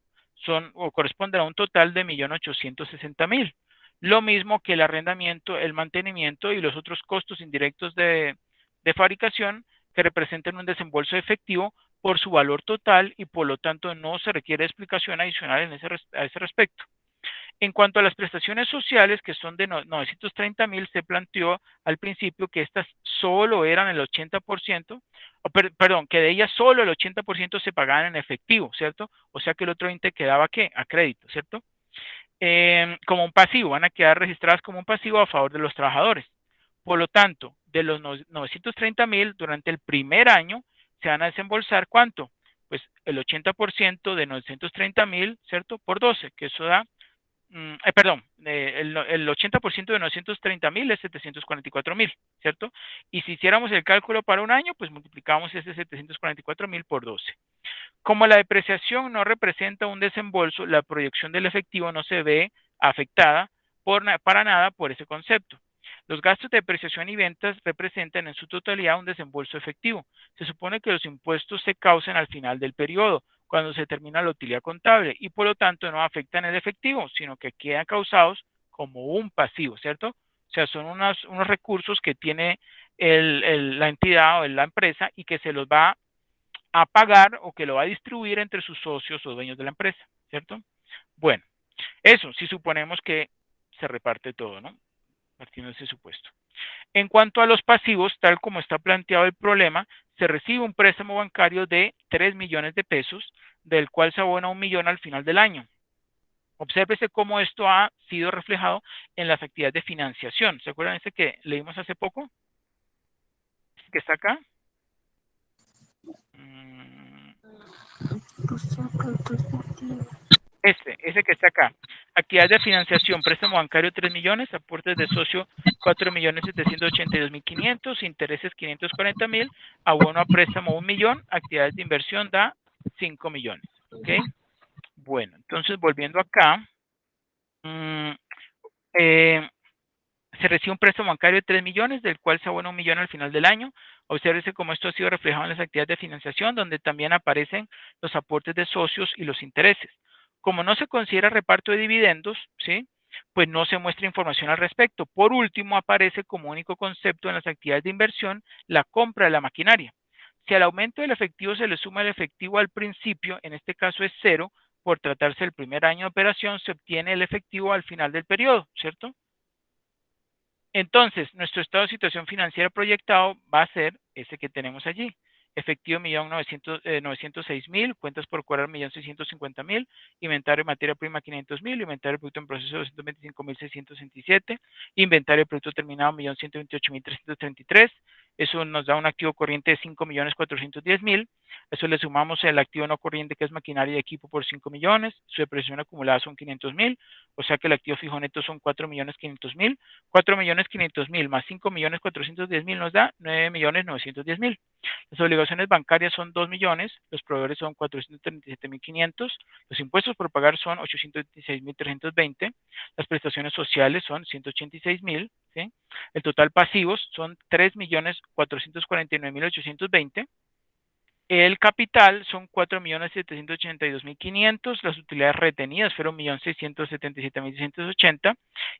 corresponden a un total de 1.860.000. Lo mismo que el arrendamiento, el mantenimiento y los otros costos indirectos de fabricación que representan un desembolso efectivo por su valor total y por lo tanto no se requiere explicación adicional a ese respecto. En cuanto a las prestaciones sociales, que son de 930.000, se planteó al principio que estas solo eran el 80%, perdón, que de ellas solo el 80% se pagaban en efectivo, ¿cierto? O sea que el otro 20% quedaba, ¿qué? A crédito, ¿cierto? Como un pasivo, van a quedar registradas como un pasivo a favor de los trabajadores. Por lo tanto, de los 930.000, durante el primer año, se van a desembolsar, ¿cuánto? Pues el 80% de 930.000, ¿cierto? Por 12, que eso da el 80% de 930.000 es 744.000, ¿cierto? Y si hiciéramos el cálculo para un año, pues multiplicamos ese 744.000 por 12. Como la depreciación no representa un desembolso, la proyección del efectivo no se ve afectada para nada por ese concepto. Los gastos de depreciación y ventas representan en su totalidad un desembolso efectivo. Se supone que los impuestos se causan al final del periodo, cuando se termina la utilidad contable, y por lo tanto no afectan el efectivo, sino que quedan causados como un pasivo, ¿cierto? O sea, son unos recursos que tiene la entidad o la empresa y que se los va a pagar o que lo va a distribuir entre sus socios o dueños de la empresa, ¿cierto? Bueno, eso si suponemos que se reparte todo, ¿no? Partiendo de ese supuesto. En cuanto a los pasivos, tal como está planteado el problema, se recibe un préstamo bancario de 3 millones de pesos, del cual se abona 1 millón al final del año. Obsérvese cómo esto ha sido reflejado en las actividades de financiación. ¿Se acuerdan ese que leímos hace poco? ¿Que está acá? Ese que está acá. Actividades de financiación, préstamo bancario 3 millones, aportes de socio 4.782.500, intereses 540.000, abono a préstamo 1 millón, actividades de inversión da 5 millones. ¿Ok? Bueno, entonces volviendo acá, se recibe un préstamo bancario de 3 millones, del cual se abona 1 millón al final del año. Obsérvese cómo esto ha sido reflejado en las actividades de financiación, donde también aparecen los aportes de socios y los intereses. Como no se considera reparto de dividendos, ¿sí?, pues no se muestra información al respecto. Por último, aparece como único concepto en las actividades de inversión la compra de la maquinaria. Si al aumento del efectivo se le suma el efectivo al principio, en este caso es 0, por tratarse del primer año de operación, se obtiene el efectivo al final del periodo, ¿cierto? Entonces, nuestro estado de situación financiera proyectado va a ser ese que tenemos allí. Efectivo 1.906.000, cuentas por cobrar 1.650.000, inventario de materia prima 500.000, inventario de producto en proceso 225.667, inventario de producto terminado 1.128.333. Eso nos da un activo corriente de 5.410.000. Eso le sumamos el activo no corriente, que es maquinaria y equipo, por 5 millones. Su depreciación acumulada son 500.000. O sea que el activo fijo neto son 4.500.000. 4.500.000 más 5.410.000 nos da 9.910.000. Las obligaciones bancarias son 2 millones. Los proveedores son 437.500. Los impuestos por pagar son 826.320. Las prestaciones sociales son 186.000. ¿Sí? El total pasivos son 3.449.820. El capital son 4.782.500, las utilidades retenidas fueron 1.677.680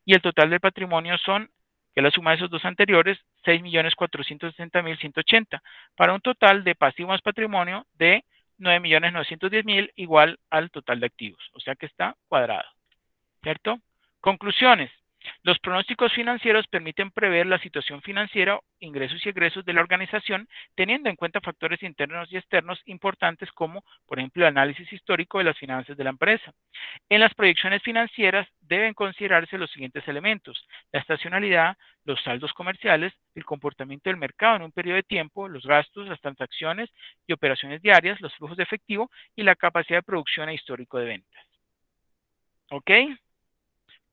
y el total del patrimonio son, que es la suma de esos dos anteriores, 6.460.180, para un total de pasivo más patrimonio de 9.910.000 igual al total de activos, o sea que está cuadrado, ¿cierto? Conclusiones. Los pronósticos financieros permiten prever la situación financiera, ingresos y egresos de la organización, teniendo en cuenta factores internos y externos importantes como, por ejemplo, el análisis histórico de las finanzas de la empresa. En las proyecciones financieras deben considerarse los siguientes elementos: la estacionalidad, los saldos comerciales, el comportamiento del mercado en un periodo de tiempo, los gastos, las transacciones y operaciones diarias, los flujos de efectivo y la capacidad de producción e histórico de ventas. ¿Ok?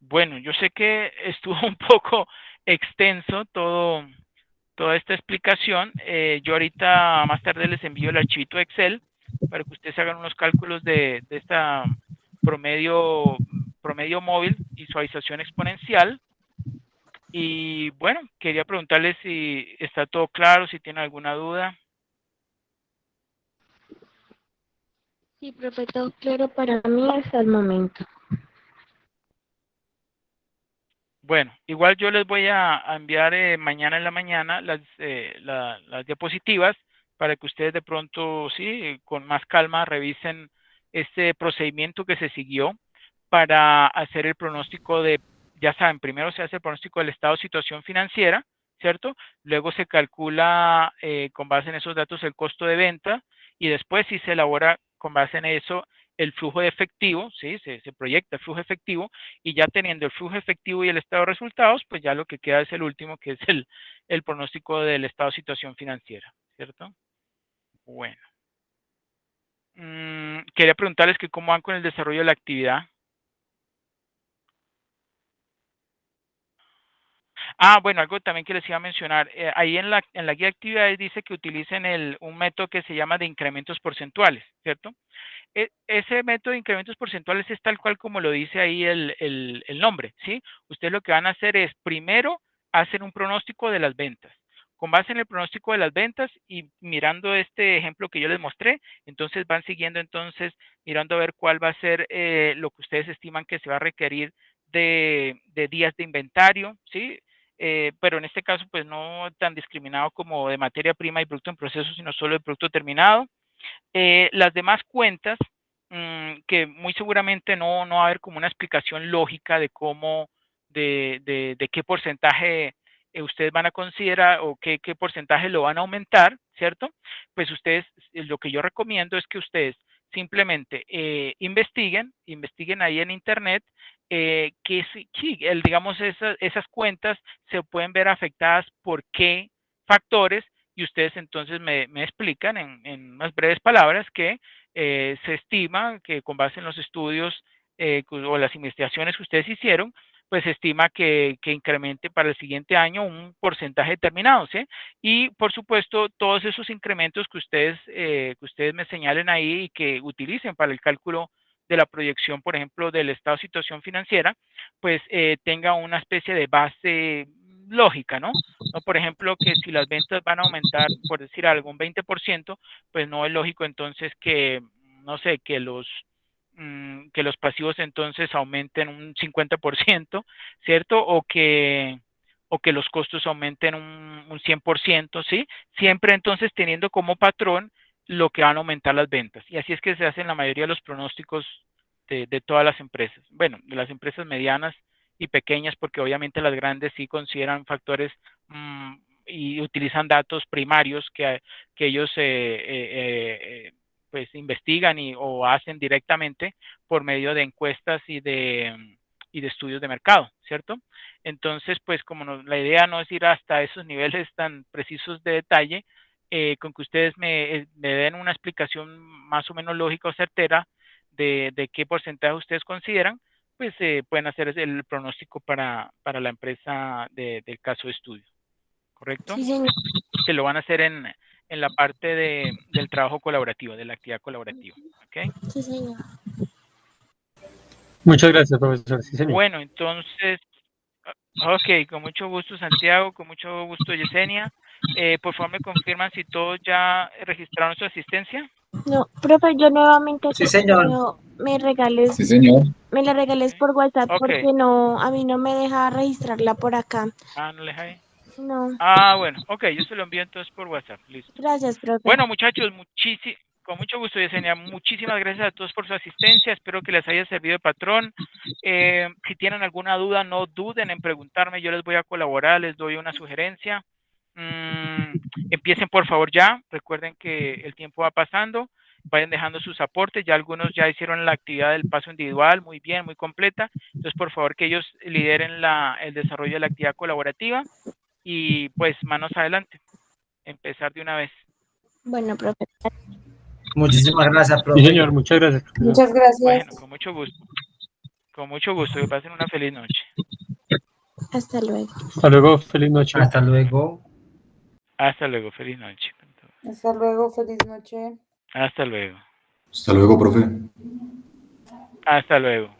Bueno, yo sé que estuvo un poco extenso toda esta explicación. Yo ahorita más tarde les envío el archivito Excel para que ustedes hagan unos cálculos de esta promedio móvil, visualización exponencial. Y bueno, quería preguntarles si está todo claro, si tienen alguna duda. Sí, profe, todo claro para mí hasta el momento. Bueno, igual yo les voy a enviar mañana en la mañana las diapositivas para que ustedes de pronto, sí, con más calma revisen este procedimiento que se siguió para hacer el pronóstico de, ya saben, primero se hace el pronóstico del estado de situación financiera, ¿cierto? Luego se calcula con base en esos datos el costo de venta y después sí se elabora con base en eso el flujo de efectivo, ¿sí? Se proyecta el flujo efectivo y ya teniendo el flujo efectivo y el estado de resultados, pues ya lo que queda es el último, que es el pronóstico del estado de situación financiera, ¿cierto? Bueno. Quería preguntarles que cómo van con el desarrollo de la actividad. Bueno, algo también que les iba a mencionar. Ahí en la guía de actividades dice que utilicen un método que se llama de incrementos porcentuales, ¿cierto? Ese método de incrementos porcentuales es tal cual como lo dice ahí el nombre, ¿sí? Ustedes lo que van a hacer es, primero, hacer un pronóstico de las ventas. Con base en el pronóstico de las ventas y mirando este ejemplo que yo les mostré, entonces van siguiendo, mirando a ver cuál va a ser lo que ustedes estiman que se va a requerir de días de inventario, ¿sí? Pero en este caso, pues no tan discriminado como de materia prima y producto en proceso, sino solo de producto terminado. Las demás cuentas, que muy seguramente no va a haber como una explicación lógica de cómo, de qué porcentaje ustedes van a considerar o qué porcentaje lo van a aumentar, ¿cierto? Pues ustedes, lo que yo recomiendo es que ustedes simplemente investiguen ahí en internet que sí, digamos, esas cuentas se pueden ver afectadas por qué factores y ustedes entonces me explican en unas breves palabras que se estima que con base en los estudios o las investigaciones que ustedes hicieron, pues se estima que incremente para el siguiente año un porcentaje determinado, ¿sí? Y por supuesto, todos esos incrementos que ustedes me señalen ahí y que utilicen para el cálculo de la proyección, por ejemplo, del estado de situación financiera, pues tenga una especie de base lógica, ¿no? ¿No? Por ejemplo, que si las ventas van a aumentar, por decir algo, un 20%, pues no es lógico entonces que, no sé, que los pasivos entonces aumenten un 50%, ¿cierto? O que los costos aumenten un 100%, ¿sí? Siempre entonces teniendo como patrón lo que van a aumentar las ventas. Y así es que se hacen la mayoría de los pronósticos de todas las empresas. Bueno, de las empresas medianas y pequeñas, porque obviamente las grandes sí consideran factores y utilizan datos primarios que ellos pues investigan o hacen directamente por medio de encuestas y de estudios de mercado, ¿cierto? Entonces, pues como la idea no es ir hasta esos niveles tan precisos de detalle, con que ustedes me den una explicación más o menos lógica o certera de qué porcentaje ustedes consideran, pues pueden hacer el pronóstico para la empresa del caso de estudio, ¿correcto? Sí, señor. Que lo van a hacer en la parte del trabajo colaborativo, de la actividad colaborativa, ¿ok? Sí, señor. Muchas gracias, profesor. Sí, señor. Bueno, entonces, Ok, con mucho gusto Santiago, con mucho gusto Yesenia. Por favor me confirman si todos ya registraron su asistencia. No, profe, yo nuevamente Sí, señor. me regales, Sí, señor. me la regales por WhatsApp Ok. porque no, a mí no me deja registrarla por acá. Ah, no le deja ahí. No, Ah, bueno, ok, yo se lo envío entonces por WhatsApp, listo. gracias, profe. Bueno, muchachos, con mucho gusto, Yesenia. Muchísimas gracias a todos por su asistencia. Espero que les haya servido de patrón. Si tienen alguna duda, no duden en preguntarme. Yo les voy a colaborar, les doy una sugerencia. Empiecen, por favor, ya. Recuerden que el tiempo va pasando. Vayan dejando sus aportes. Ya algunos ya hicieron la actividad del paso individual. Muy bien, muy completa. Entonces, por favor, que ellos lideren el desarrollo de la actividad colaborativa. Y pues, manos adelante. Empezar de una vez. Bueno, profe. Muchísimas gracias, Sí, profe. señor, muchas gracias. profesor. Muchas gracias. Bueno, con mucho gusto. Con mucho gusto. Que pasen una feliz noche. Hasta luego. Hasta luego, feliz noche. Hasta luego. Hasta luego. Feliz noche. Hasta luego, feliz noche. Hasta luego. Hasta luego, profe. Hasta luego.